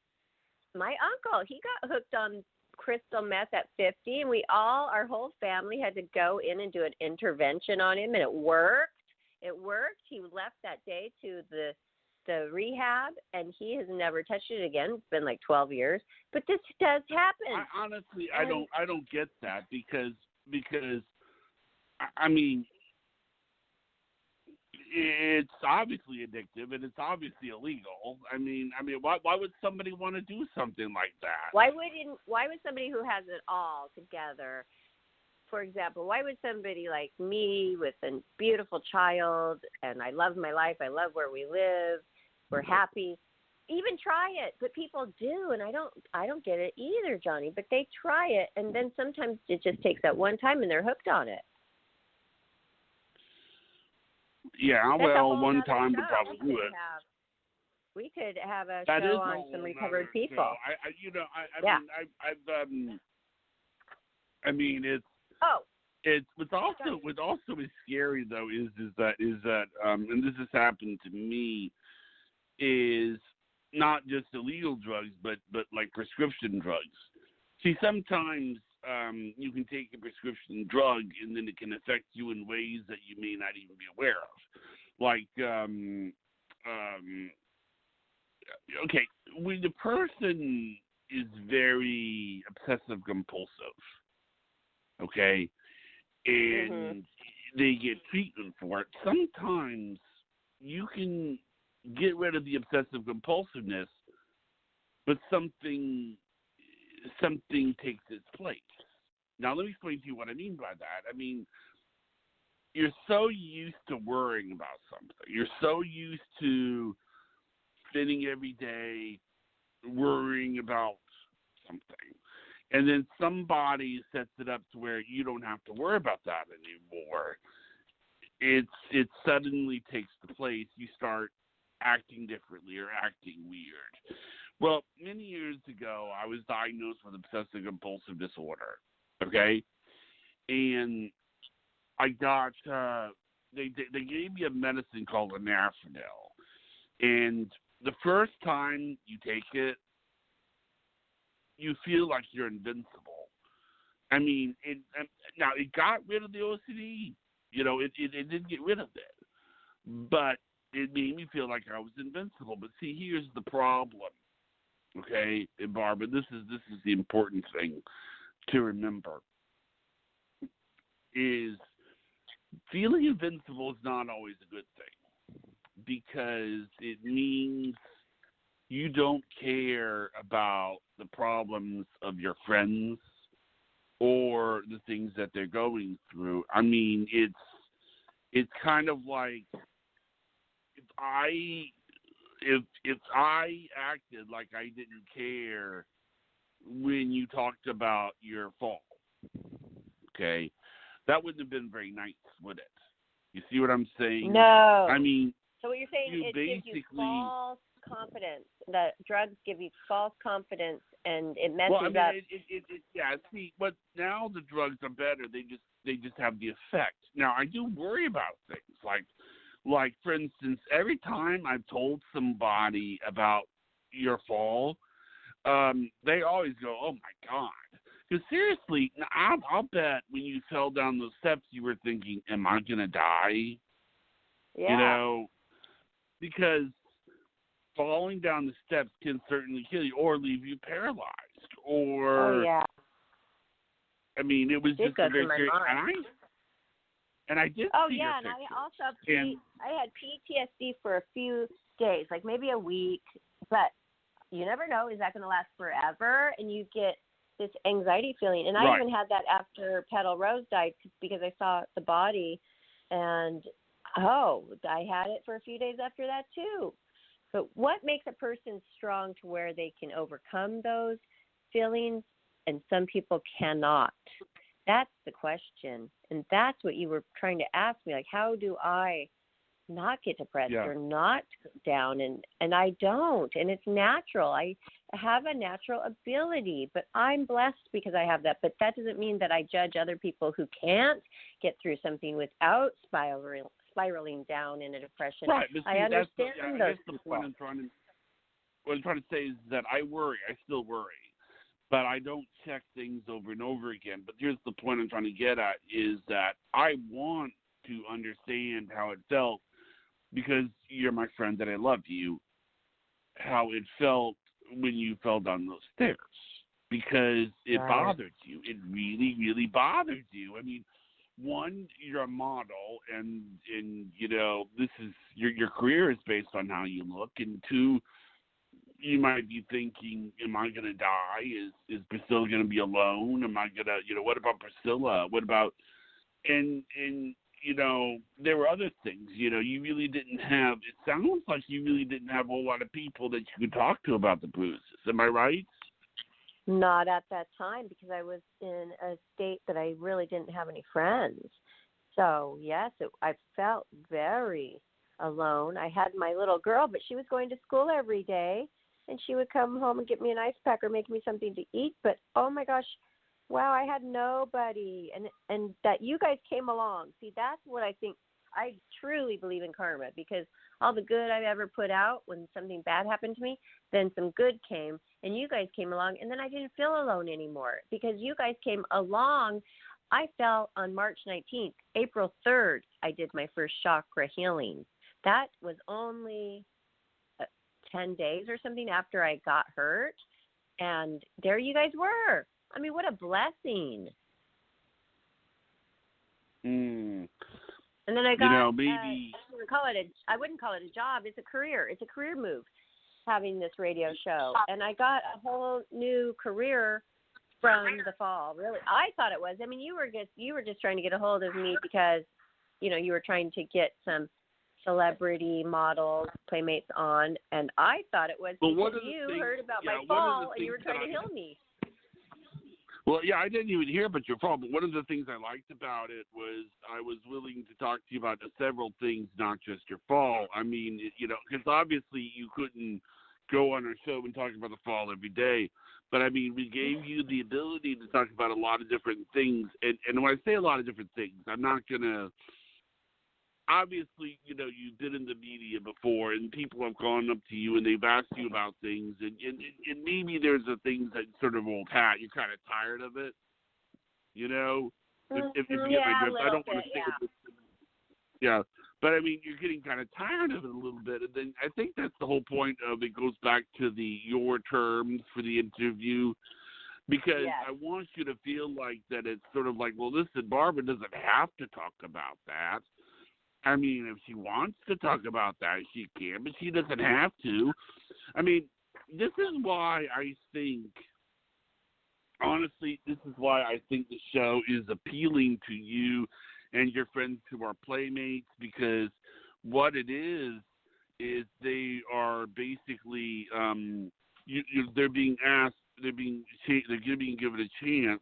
My uncle, he got hooked on crystal meth at 50, and our whole family had to go in and do an intervention on him, and it worked. It worked. He left that day to the rehab, and he has never touched it again. It's been like 12 years. But this does happen. Honestly, I don't get that because I mean, it's obviously addictive and it's obviously illegal. I mean, why would somebody want to do something like that? Why would somebody who has it all together, for example, why would somebody like me with a beautiful child and I love my life, I love where we live, we're happy, even try it? But people do, and I don't get it either, Johnny. But they try it, and then sometimes it just takes that one time and they're hooked on it. Yeah, That's well, one time show. to probably do it. We could have a That show is on some recovered people. I mean, it's what's also is scary though is that and this has happened to me, is not just illegal drugs but like prescription drugs. See, sometimes you can take a prescription drug and then it can affect you in ways that you may not even be aware of. Like, okay, when the person is very obsessive compulsive, okay, and they get treatment for it, sometimes you can get rid of the obsessive compulsiveness, but something takes its place. Now, let me explain to you what I mean by that. I mean, you're so used to worrying about something. You're so used to spending every day worrying about something. And then somebody sets it up to where you don't have to worry about that anymore. It suddenly takes the place. You start acting differently or acting weird. Well, many years ago, I was diagnosed with obsessive compulsive disorder, okay? And I got, they gave me a medicine called Nashville. And the first time you take it, you feel like you're invincible. I mean, it got rid of the OCD. You know, it didn't get rid of it. But it made me feel like I was invincible. But see, here's the problem. Okay, and Barbara, this is the important thing to remember, is feeling invincible is not always a good thing, because it means you don't care about the problems of your friends or the things that they're going through. I mean, it's kind of like if I acted like I didn't care when you talked about your fall, okay, that wouldn't have been very nice, would it? You see what I'm saying? No. I mean, so what you're saying, it gives you false confidence. The drugs give you false confidence, and it messes up. Yeah. See, but now the drugs are better. They just have the effect. Now, I do worry about things like, for instance, every time I've told somebody about your fall, they always go, "Oh my God!" Because seriously, I'll bet when you fell down those steps, you were thinking, "Am I gonna die?" Yeah. You know, because falling down the steps can certainly kill you or leave you paralyzed. Or, I mean, it was just a very serious. And I did. Oh yeah, and I also I had PTSD for a few days, like maybe a week, but you never know, is that going to last forever? And you get this anxiety feeling. And I even had that after Petal Rose died, because I saw the body, and I had it for a few days after that too. But what makes a person strong to where they can overcome those feelings, and some people cannot? That's the question. And that's what you were trying to ask me, like, how do I not get depressed Yeah. or not down, and I don't, and it's natural. I have a natural ability, but I'm blessed because I have that. But that doesn't mean that I judge other people who can't get through something without spiraling down in a depression. Right, but see, I understand I those guess the people. point what I'm trying to say is that I worry. I still worry. But I don't check things over and over again. But here's the point I'm trying to get at is that I want to understand how it felt because you're my friend and I love you, how it felt when you fell down those stairs because it bothered you. It really, really bothered you. I mean, one, you're a model and you know, this is your career is based on how you look, and two, you might be thinking, am I going to die? Is Priscilla going to be alone? Am I going to, you know, what about Priscilla? What about, and, you know, there were other things, you know, you really didn't have, it sounds like you really didn't have a whole lot of people that you could talk to about the bruises. Am I right? Not at that time because I was in a state that I really didn't have any friends. So, yes, I felt very alone. I had my little girl, but she was going to school every day. And she would come home and get me an ice pack or make me something to eat. But, oh, my gosh, wow, I had nobody. And that you guys came along. See, that's what I think. I truly believe in karma because all the good I've ever put out when something bad happened to me, then some good came. And you guys came along. And then I didn't feel alone anymore because you guys came along. I fell on March 19th. April 3rd, I did my first chakra healing. That was only 10 days or something after I got hurt. And there you guys were. I mean, what a blessing. Mm. And then I got, you know, maybe I wouldn't call it a job. It's a career. It's a career move, having this radio show. And I got a whole new career from the fall. Really, I thought it was. I mean, you were just trying to get a hold of me because, you know, you were trying to get some celebrity models, Playmates on, and I thought it was because you heard about my fall and you were trying to heal me. Well, yeah, I didn't even hear about your fall, but one of the things I liked about it was I was willing to talk to you about several things, not just your fall. I mean, you know, because obviously you couldn't go on our show and talk about the fall every day, but I mean, we gave you the ability to talk about a lot of different things, and when I say a lot of different things, I'm not going to, obviously, you know, you've been in the media before, and people have gone up to you and they've asked you about things, and maybe there's a things that sort of old hat. You're kind of tired of it, you know. If you get my drift, I don't want to say it. Yeah, but I mean, you're getting kind of tired of it a little bit, and then I think that's the whole point of it. Goes back to your terms for the interview. Because I want you to feel like that it's sort of like, well, listen, Barbara doesn't have to talk about that. I mean, if she wants to talk about that, she can, but she doesn't have to. I mean, this is why I think, honestly, this is why I think the show is appealing to you and your friends who are Playmates, because what it is they are basically, they're being asked, they're being given a chance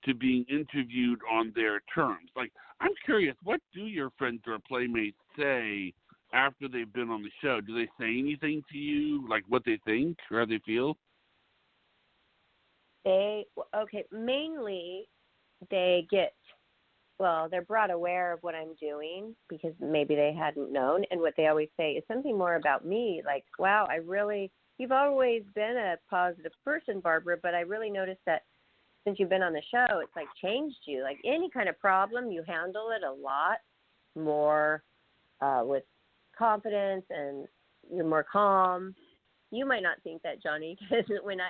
to being interviewed on their terms. Like, I'm curious, what do your friends or Playmates say after they've been on the show? Do they say anything to you, like what they think or how they feel? Mainly they they're brought aware of what I'm doing because maybe they hadn't known. And what they always say is something more about me, like, wow, you've always been a positive person, Barbara, but I really noticed that since you've been on the show, it's like changed you. Like any kind of problem, you handle it a lot more with confidence and you're more calm. You might not think that, Johnny, because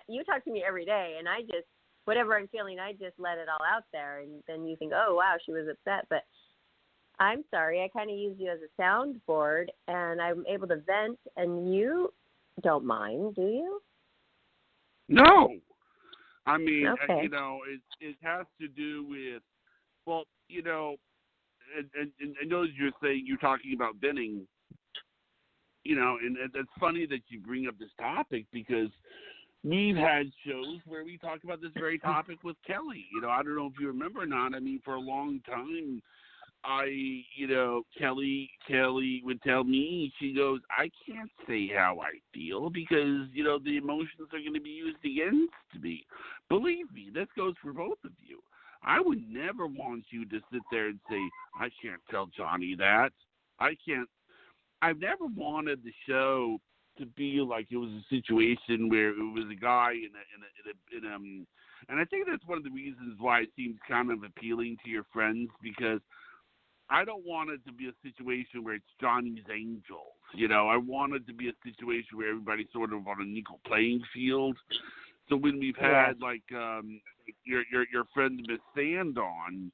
you talk to me every day and I just, whatever I'm feeling, I just let it all out there. And then you think, oh, wow, she was upset. But I'm sorry, I kind of use you as a soundboard and I'm able to vent, and you don't mind, do you? No. I mean, okay. You know, it has to do with, well, you know, and I know you're saying you're talking about venting, you know, and it's funny that you bring up this topic because we've had shows where we talk about this very topic with Kelly. You know, I don't know if you remember or not. I mean, for a long time, Kelly would tell me, she goes, I can't say how I feel because, the emotions are going to be used against me. Believe me, this goes for both of you. I would never want you to sit there and say, I can't tell Johnny that. I've never wanted the show to be like it was a situation where it was a guy and I think that's one of the reasons why it seems kind of appealing to your friends, because I don't want it to be a situation where it's Johnny's Angels. I want it to be a situation where everybody's sort of on an equal playing field. So when we've had your friend Miss Sand on,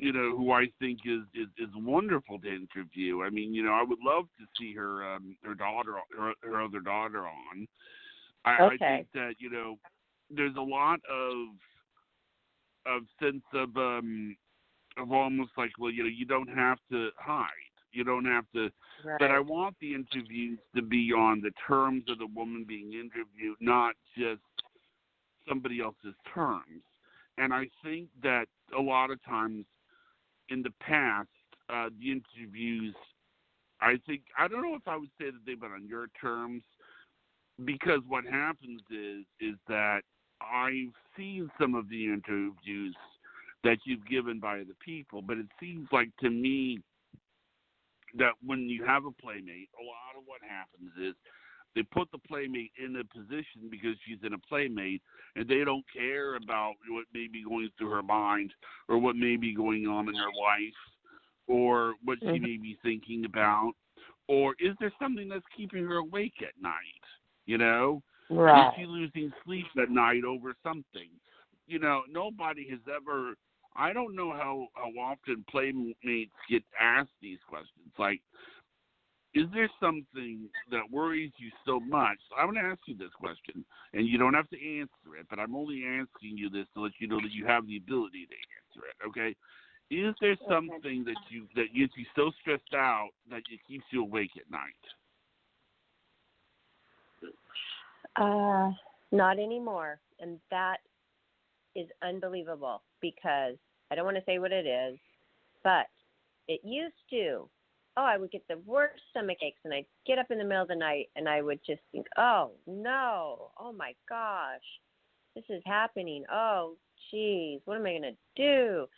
who I think is wonderful to interview. I mean, I would love to see her other daughter on. I think that there's a lot of sense of almost like, well, you don't have to hide. You don't have to. Right. But I want the interviews to be on the terms of the woman being interviewed, not just somebody else's terms. And I think that a lot of times in the past, the interviews, I don't know if I would say that they've been on your terms, because what happens is that I've seen some of the interviews that you've given by the people, but it seems like to me that when you have a playmate, a lot of what happens is they put the playmate in a position because she's in a playmate, and they don't care about what may be going through her mind or what may be going on in her life or what she may be thinking about, or is there something that's keeping her awake at night, Right. Is she losing sleep at night over something? Nobody has ever, I don't know how often playmates get asked these questions, like, is there something that worries you so much? I'm going to ask you this question, and you don't have to answer it, but I'm only asking you this to let you know that you have the ability to answer it, okay? Is there something that gets you so stressed out that it keeps you awake at night? Not anymore, and that is unbelievable, because I don't want to say what it is, but it used to. I would get the worst stomach aches, and I'd get up in the middle of the night, and I would just think, oh, no, oh, my gosh, this is happening. Oh, geez, what am I going to do?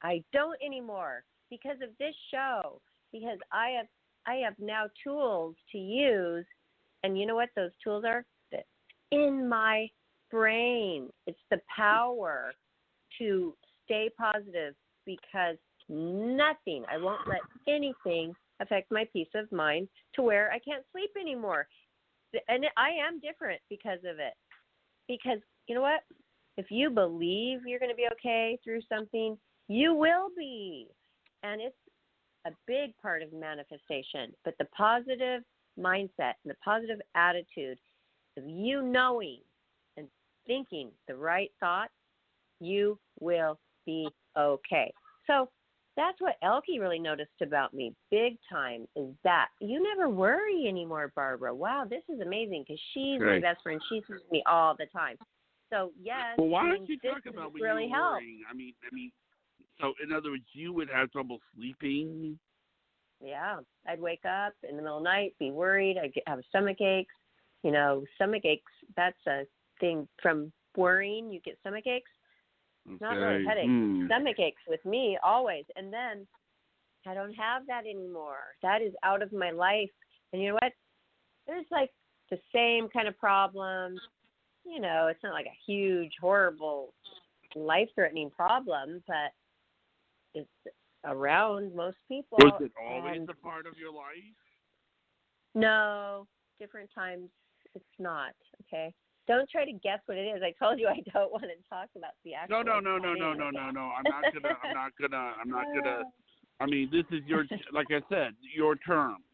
I don't anymore because of this show, because I have now tools to use, and you know what those tools are? In my brain. It's the power to stay positive, because I won't let anything affect my peace of mind to where I can't sleep anymore. And I am different because of it. Because you know what? If you believe you're going to be okay through something, you will be. And it's a big part of manifestation. But the positive mindset and the positive attitude of you knowing and thinking the right thoughts, you will be okay. So that's what Elke really noticed about me big time, is that you never worry anymore, Barbara. Wow, this is amazing, because she's my best friend. She's with me all the time. So, yes, well, why don't you talk about when really you're worrying? I mean, so in other words, you would have trouble sleeping? Yeah, I'd wake up in the middle of the night, be worried. I'd have stomach aches. Stomach aches, that's a thing from worrying. You get stomach aches. Okay. Not really headaches. Stomach aches with me always. And then I don't have that anymore. That is out of my life. And you know what? There's like the same kind of problems. It's not like a huge, horrible, life-threatening problem, but it's around most people. Was it always a part of your life? No. Different times it's not. Okay. Don't try to guess what it is. I told you I don't want to talk about the actual. No. I'm not gonna. I mean, this is your, like I said, your terms.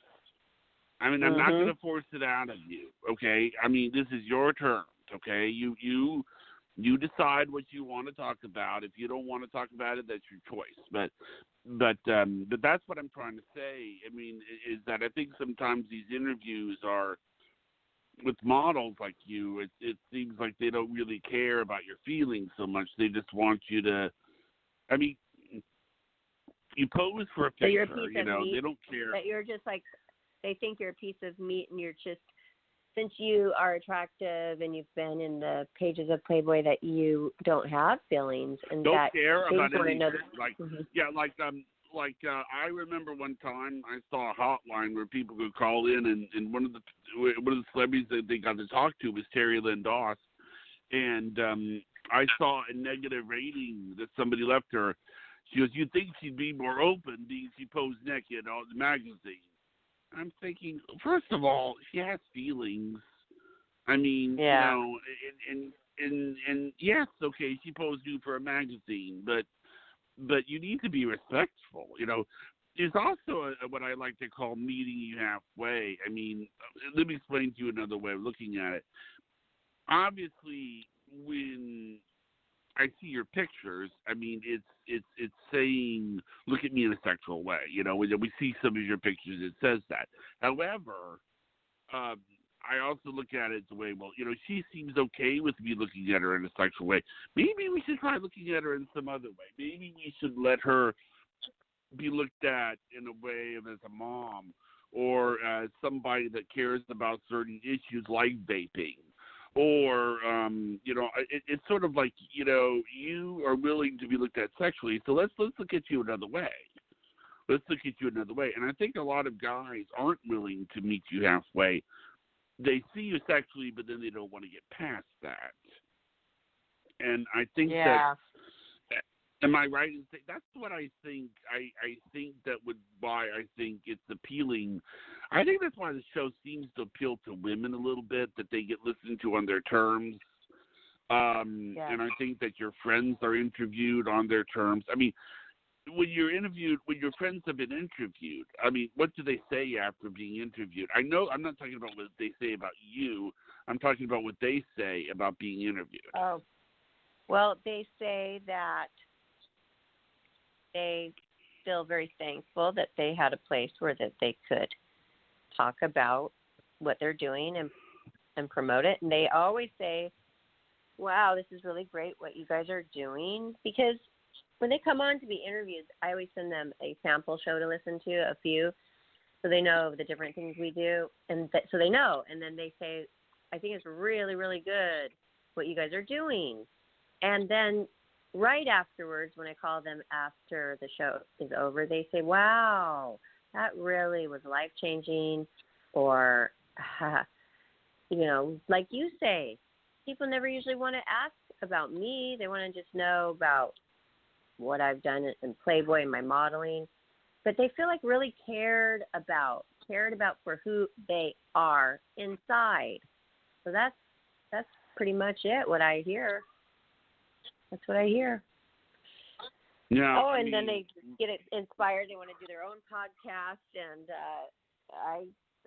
I mean, I'm not gonna force it out of you. Okay. I mean, this is your terms. Okay. You decide what you want to talk about. If you don't want to talk about it, that's your choice. But that's what I'm trying to say. I mean, is that I think sometimes these interviews are, with models like you, it seems like they don't really care about your feelings so much. They just want you to, I mean, you pose for a So you're a picture, piece of meat, they don't care. that you're just like, they think you're a piece of meat, and you're just, since you are attractive and you've been in the pages of Playboy, that you don't have feelings and don't that care they about want to anything. know that, Like, yeah, I remember one time I saw a hotline where people could call in, and one of the celebrities that they got to talk to was Terry Lynn Doss, and I saw a negative rating that somebody left her. She goes, "You'd think she'd be more open being she posed naked on the magazine." I'm thinking, first of all, she has feelings. I mean, yeah. And yes, okay, she posed nude for a magazine, but you need to be respectful. There's also what I like to call meeting you halfway. I mean, let me explain to you another way of looking at it. Obviously, when I see your pictures, I mean, it's saying, look at me in a sexual way. When we see some of your pictures, it says that. However, I also look at it the way, well, she seems okay with me looking at her in a sexual way. Maybe we should try looking at her in some other way. Maybe we should let her be looked at in a way as a mom or as somebody that cares about certain issues like vaping. Or, it's sort of like, you are willing to be looked at sexually, so let's look at you another way. Let's look at you another way. And I think a lot of guys aren't willing to meet you halfway. They see you sexually, but then they don't want to get past that. And I think that, am I right in saying, that's what I think. I think that why I think it's appealing. I think that's why the show seems to appeal to women a little bit, that they get listened to on their terms. And I think that your friends are interviewed on their terms. I mean, when your friends have been interviewed, I mean, what do they say after being interviewed? I know I'm not talking about what they say about you. I'm talking about what they say about being interviewed. Oh, well, they say that they feel very thankful that they had a place where that they could talk about what they're doing and promote it. And they always say, wow, this is really great what you guys are doing. Because when they come on to be interviewed, I always send them a sample show to listen to, a few, so they know the different things we do. And so they know. And then they say, I think it's really, really good what you guys are doing. And then right afterwards, when I call them after the show is over, they say, wow, that really was life-changing. Or, like you say, people never usually want to ask about me. They want to just know about what I've done in Playboy and my modeling. But they feel like really cared about for who they are inside. So that's pretty much it, what I hear. That's what I hear. Yeah. And then they get inspired. They want to do their own podcast, and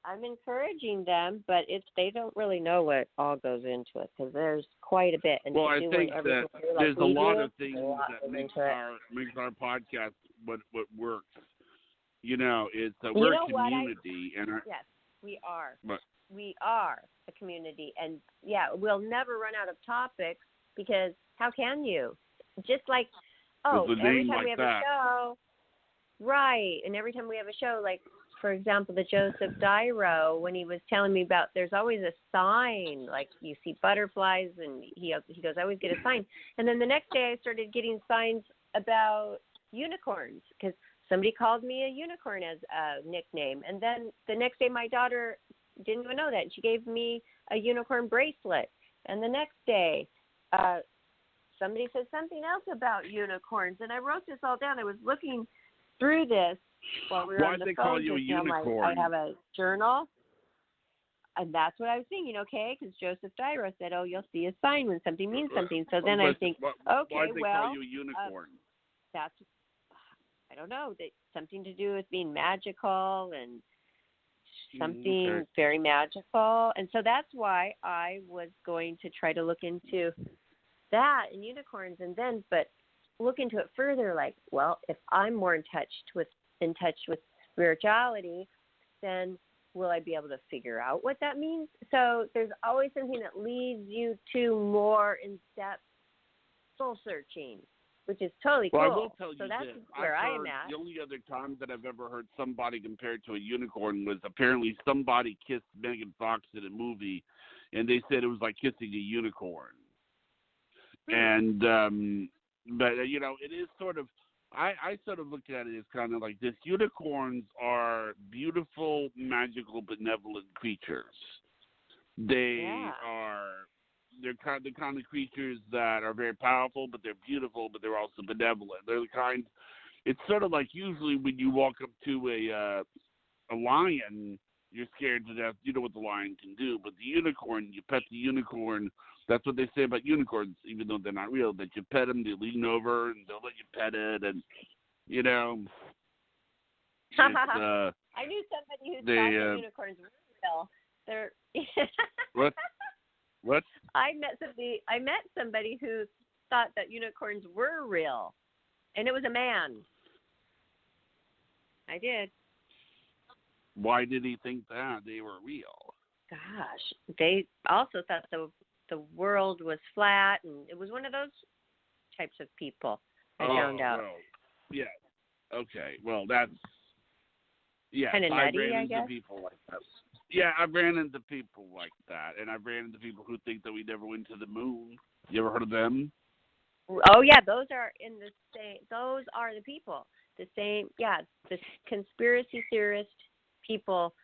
I'm encouraging them, but they don't really know what all goes into it, because there's quite a bit. And well, I think that there's a lot of things that makes our podcast what works. It's we're a community, yes, we are. But, we are a community, and we'll never run out of topics, because how can you? Just like, every time we have a show, right, and every time we have a show, like, for example, the Joseph Dyro, when he was telling me about, there's always a sign, like you see butterflies, and he goes, I always get a sign. And then the next day I started getting signs about unicorns, because somebody called me a unicorn as a nickname. And then the next day my daughter didn't even know that, and she gave me a unicorn bracelet. And the next day somebody said something else about unicorns, and I wrote this all down. I was looking through this while we were on the phone. Why did they call you a unicorn? I have a journal, and that's what I was thinking, because Joseph Dyro said, you'll see a sign when something means something. So then I think, why did they call you a unicorn? That's, I don't know, that something to do with being magical and something very magical. And so that's why I was going to try to look into that and unicorns, and then, but look into it further, like, well, if I'm more in touch with spirituality, then will I be able to figure out what that means? So there's always something that leads you to more in-depth soul searching. which is totally Well, cool. I will tell you so that's this. where I am at. The only other time that I've ever heard somebody compared to a unicorn was apparently somebody kissed Megan Fox in a movie, and they said it was like kissing a unicorn. And, but, you know, it is sort of, I sort of look at it as kind of like this. Unicorns are beautiful, magical, benevolent creatures. They're the kind of creatures that are very powerful, but they're beautiful, but they're also benevolent. They're the kind. It's sort of like usually when you walk up to a lion, you're scared to death. You know what the lion can do, but the unicorn, you pet the unicorn. That's what they say about unicorns, even though they're not real. That you pet them, they lean over and they'll let you pet it, and you know. I knew somebody who thought that unicorns were real. They're What? I met somebody who thought that unicorns were real, and it was a man. I did. Why did he think that they were real? Gosh, they also thought the world was flat, and it was one of those types of people. I found out. Well, yeah. Okay. Well, that's kind of nutty, I guess. People like that. Yeah, I've ran into people like that, and I've ran into people who think that we never went to the moon. You ever heard of them? Oh yeah, those are in the same. Those are the people. The same. Yeah, the conspiracy theorist people.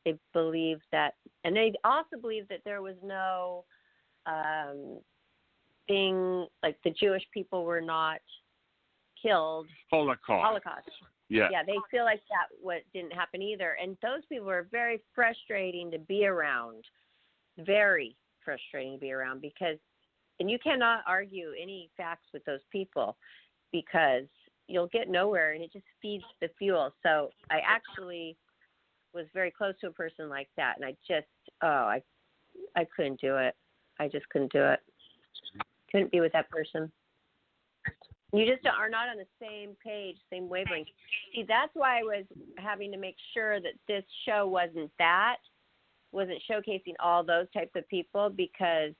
They believe that, and they also believe that there was no thing like the Jewish people were not killed. Holocaust. Yeah. Yeah, they feel like that didn't happen either. And those people are very frustrating to be around. Very frustrating to be around and you cannot argue any facts with those people because you'll get nowhere and it just feeds the fuel. So I actually was very close to a person like that, and I just, I couldn't do it. I just couldn't do it. Couldn't be with that person. You just are not on the same page, same wavelength. See, that's why I was having to make sure that this show wasn't showcasing all those types of people, because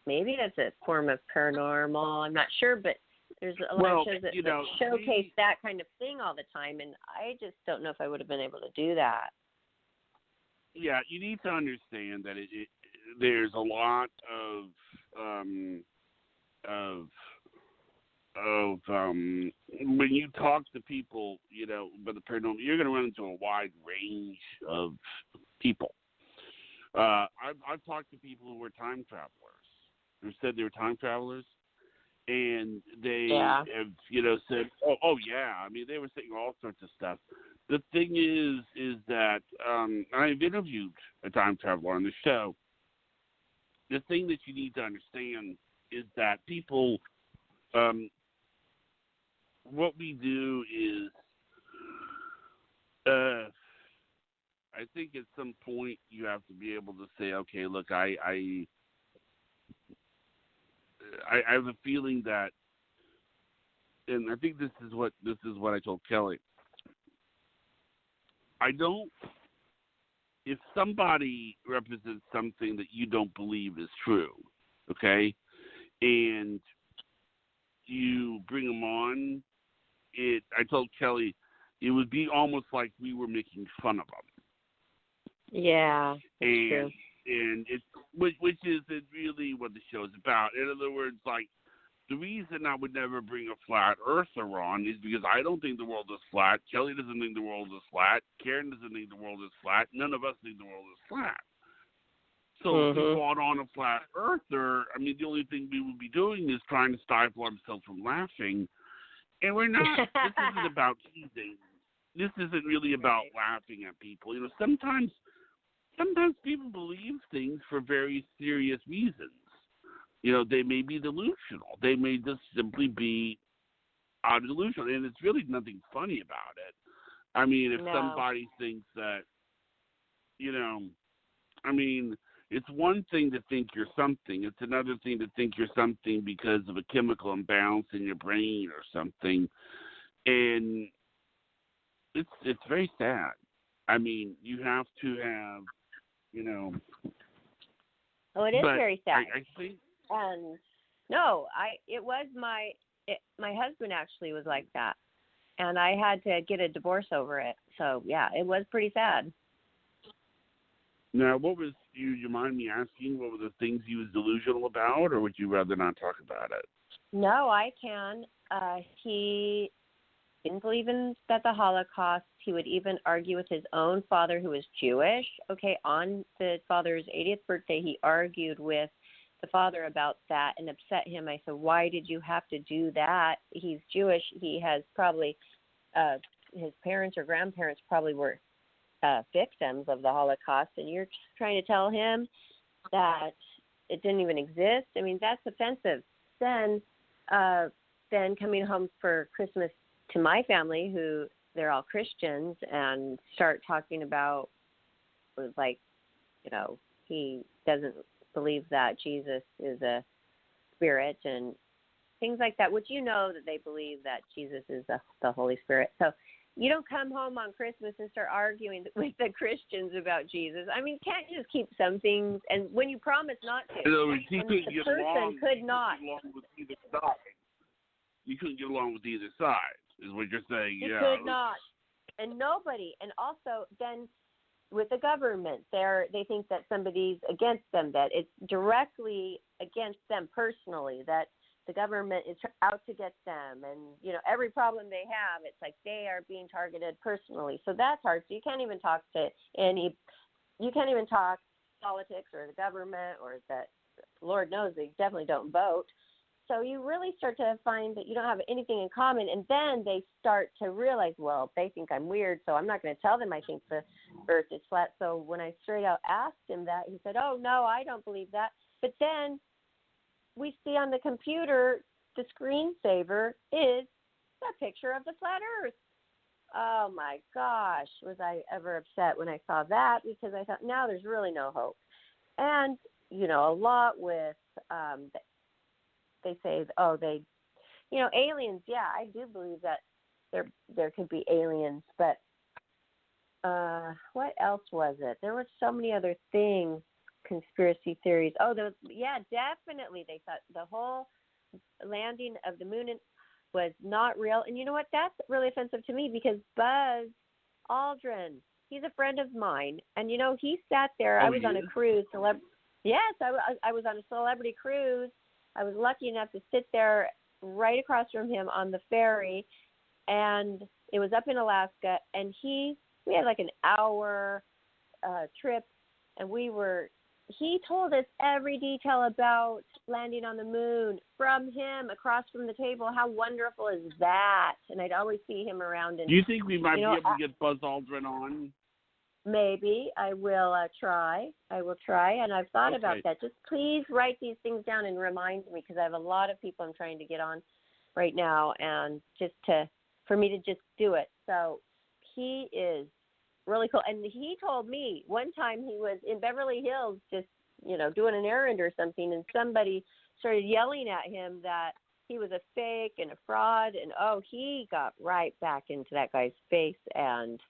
maybe that's a form of paranormal. I'm not sure, but there's a lot of shows that showcase that kind of thing all the time, and I just don't know if I would have been able to do that. Yeah, you need to understand that there's a lot of when you talk to people, about the paranormal, you're going to run into a wide range of people. I've talked to people who were time travelers, who said they were time travelers, and they have, said, oh yeah. I mean, they were saying all sorts of stuff. The thing is that I've interviewed a time traveler on the show. The thing that you need to understand is that people, what we do is, I think at some point you have to be able to say, okay, look, I have a feeling that, and I think this is what I told Kelly. If somebody represents something that you don't believe is true, okay, and you bring them on, I told Kelly, it would be almost like we were making fun of them. Yeah, that's true. And it's which isn't really what the show's about. In other words, like, the reason I would never bring a flat earther on is because I don't think the world is flat. Kelly doesn't think the world is flat. Karen doesn't think the world is flat. None of us think the world is flat. So if we brought on a flat earther, I mean, the only thing we would be doing is trying to stifle ourselves from laughing. And we're not. This isn't about teasing. This isn't really about laughing at people. Sometimes people believe things for very serious reasons. They may be delusional. They may just simply be delusional, and it's really nothing funny about it. I mean, if somebody thinks that, I mean, it's one thing to think you're something. It's another thing to think you're something because of a chemical imbalance in your brain or something. And it's very sad. I mean, you have to have, Oh, it is very sad. I think. And no, it was my my husband actually was like that, and I had to get a divorce over it. So yeah, it was pretty sad. Now, what was you mind me asking? What were the things he was delusional about, or would you rather not talk about it? No, I can. He didn't believe in that the Holocaust. He would even argue with his own father, who was Jewish. Okay, on the father's 80th birthday, he argued with the father about that and upset him. I said, why did you have to do that? He's Jewish. He has probably, his parents or grandparents probably were victims of the Holocaust, and you're trying to tell him that it didn't even exist? I mean, that's offensive. Then coming home for Christmas to my family, who they're all Christians, and start talking about, like, he doesn't believe that Jesus is a spirit and things like that, which that they believe that Jesus is the Holy Spirit. So you don't come home on Christmas and start arguing with the Christians about Jesus. I mean, can't you just keep some things? And when you promise not to, he and couldn't the get person along, could not. You couldn't get along with either side, is what you're saying. You yeah. could not. And nobody. And also then with the government, they think that somebody's against them, that it's directly against them personally, that the government is out to get them. And, every problem they have, it's like they are being targeted personally. So that's hard. So you can't even talk politics or the government, or that, Lord knows, they definitely don't vote. So you really start to find that you don't have anything in common, and then they start to realize, well, they think I'm weird, so I'm not going to tell them I think the earth is flat. So when I straight out asked him that, he said, oh, no, I don't believe that. But then we see on the computer, the screensaver is a picture of the flat earth. Oh, my gosh, was I ever upset when I saw that, because I thought, now there's really no hope. And, a lot with they say, aliens. Yeah, I do believe that there could be aliens, but what else was it? There were so many other things, conspiracy theories. Oh, definitely. They thought the whole landing of the moon was not real. And you know what? That's really offensive to me, because Buzz Aldrin, he's a friend of mine, and he sat there. I was on a cruise. Yes, I was on a celebrity cruise. I was lucky enough to sit there right across from him on the ferry, and it was up in Alaska, and we had like an hour trip, and he told us every detail about landing on the moon from him across from the table. How wonderful is that? And I'd always see him around. And, do you think we might be able to get Buzz Aldrin on? Maybe. I will try. And I've thought about that. Just please write these things down and remind me, because I have a lot of people I'm trying to get on right now, and for me to just do it. So he is really cool. And he told me one time he was in Beverly Hills just, doing an errand or something, and somebody started yelling at him that he was a fake and a fraud. And, he got right back into that guy's face and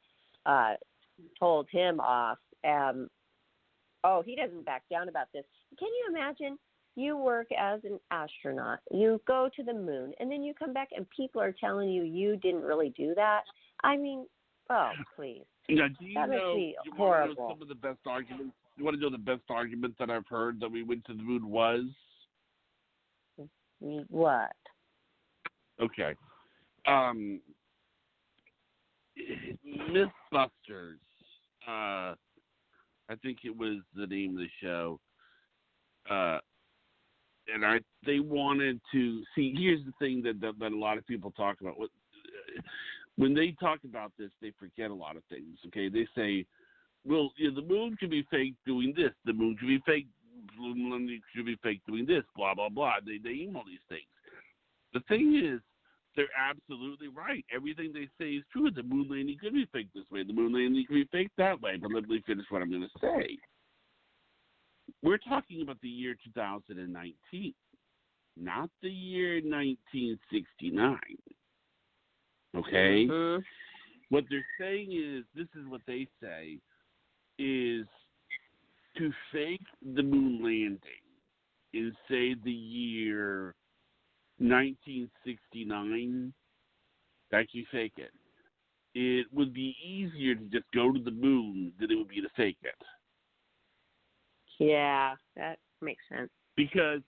told him off. He doesn't back down about this. Can you imagine? You work as an astronaut, you go to the moon, and then you come back and people are telling you didn't really do that. I mean, please. Now, do you that know, makes me you horrible. Want to know some of the best arguments? You want to know the best argument that I've heard that we went to the moon was? What? Okay. Mythbusters. I think it was the name of the show. And they wanted to see. Here's the thing that a lot of people talk about. When they talk about this, they forget a lot of things. Okay, they say, "Well, the moon could be fake doing this. The moon could be fake. The moon could be fake doing this. Blah blah blah." They email these things. The thing is, they're absolutely right. Everything they say is true. The moon landing could be fake this way. The moon landing could be fake that way. But let me finish what I'm going to say. We're talking about the year 2019, not the year 1969. Okay? Mm-hmm. What they're saying is, this is what they say, is to fake the moon landing in, say, the year 1969 to actually fake it. It would be easier to just go to the moon than it would be to fake it. Yeah, that makes sense. Because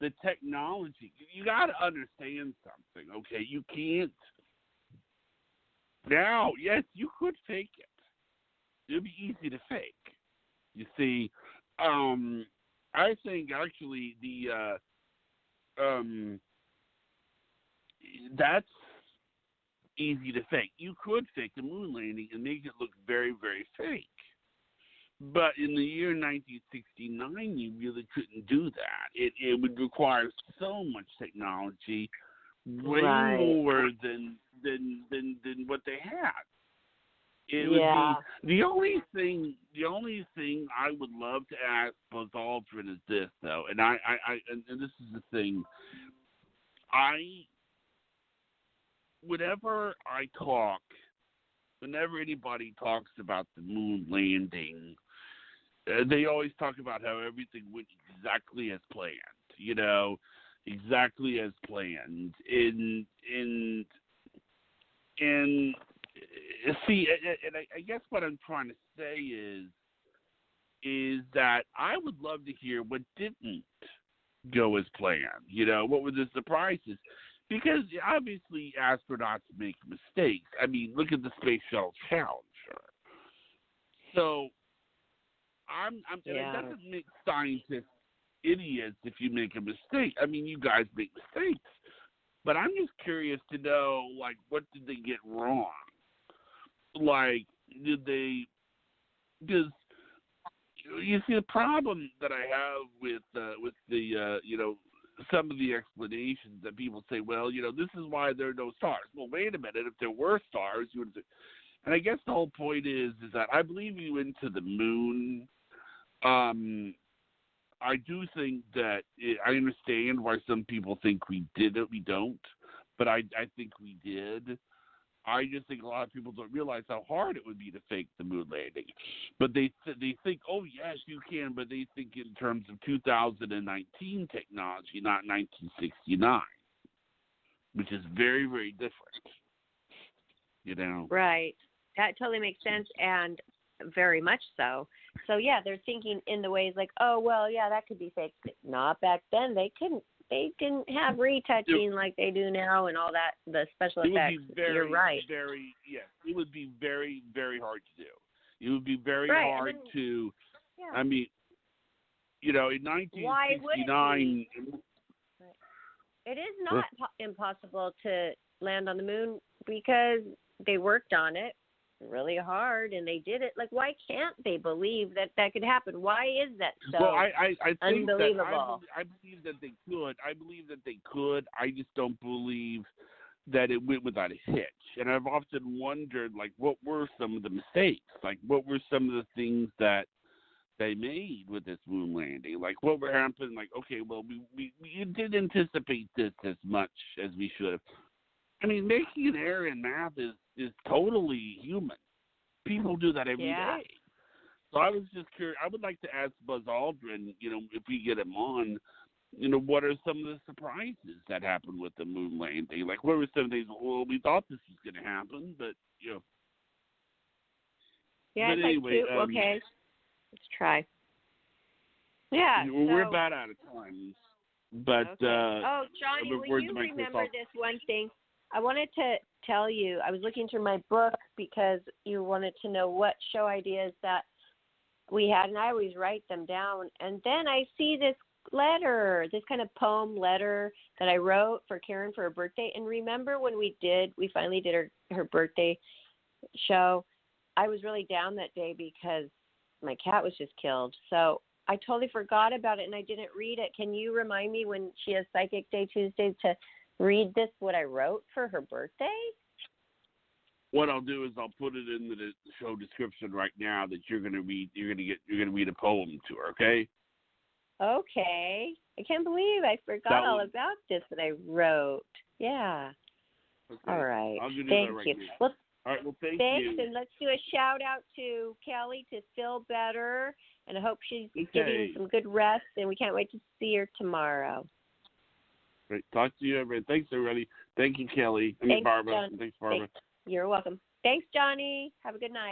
the technology, you got to understand something, okay? You can't. Now, yes, you could fake it. It would be easy to fake. You see, I think actually that's easy to fake. You could fake the moon landing and make it look very, very fake. But in the year 1969, you really couldn't do that. It would require so much technology, way more than what they had. It would be the only thing I would love to ask Buzz Aldrin is this though, and and this is the thing. Whenever anybody talks about the moon landing, they always talk about how everything went exactly as planned, exactly as planned. And see, and I guess what I'm trying to say is that I would love to hear what didn't go as planned. What were the surprises? Because obviously astronauts make mistakes. I mean, look at the Space Shuttle Challenger. So and it doesn't make scientists idiots if you make a mistake. I mean, you guys make mistakes. But I'm just curious to know, like, what did they get wrong? Like, did they? Because you see, the problem that I have with the some of the explanations that people say, well, this is why there are no stars. Well, wait a minute. If there were stars, you would say. And I guess the whole point is that I believe you into the moon. I do think that I understand why some people think we did it. We don't, but I think we did. I just think a lot of people don't realize how hard it would be to fake the moon landing. But they think, oh, yes, you can, but they think in terms of 2019 technology, not 1969, which is very, very different, Right. That totally makes sense, and very much so. So, yeah, they're thinking in the ways like, oh, well, yeah, that could be fake. Not back then. They didn't have retouching like they do now and all that, the special effects. You're right. It would be very, very hard to do. It would be very hard to, I mean, in 1969. It is not impossible to land on the moon because they worked on it really hard and they did it. Like, why can't they believe that could happen? Why is that so I think unbelievable? I believe that they could. I believe that they could. I just don't believe that it went without a hitch. And I've often wondered, like, what were some of the mistakes? Like, what were some of the things that they made with this moon landing? Like, what were happening? Like, okay, well, we didn't anticipate this as much as we should have. I mean, making an error in math is totally human. People do that every day. So I was just curious. I would like to ask Buzz Aldrin, if we get him on, what are some of the surprises that happened with the moon landing? Like, what were some things? Well, we thought this was going to happen, but Yeah, but anyway, okay, let's try. Yeah, we're about out of time. But okay. Johnny, will you remember this one thing? I wanted to tell you, I was looking through my book because you wanted to know what show ideas that we had, and I always write them down. And then I see this letter, this kind of poem letter that I wrote for Karen for her birthday. And remember when we finally did her birthday show, I was really down that day because my cat was just killed. So I totally forgot about it, and I didn't read it. Can you remind me when she has Psychic Day Tuesdays to read what I wrote for her birthday? What I'll do is I'll put it in the show description right now that you're going to read. You're going to read a poem to her. Okay. Okay. I can't believe I forgot all about this that I wrote. Yeah. Okay. All right. I'll do Thank that right you. now. Well, all right. Well, thanks you. And let's do a shout out to Kelly to feel better, and I hope she's getting some good rest. And we can't wait to see her tomorrow. Great. Talk to you, everybody. Thanks, everybody. Thank you, Kelly. Thanks, Barbara. John. Thanks, Barbara. You're welcome. Thanks, Johnny. Have a good night.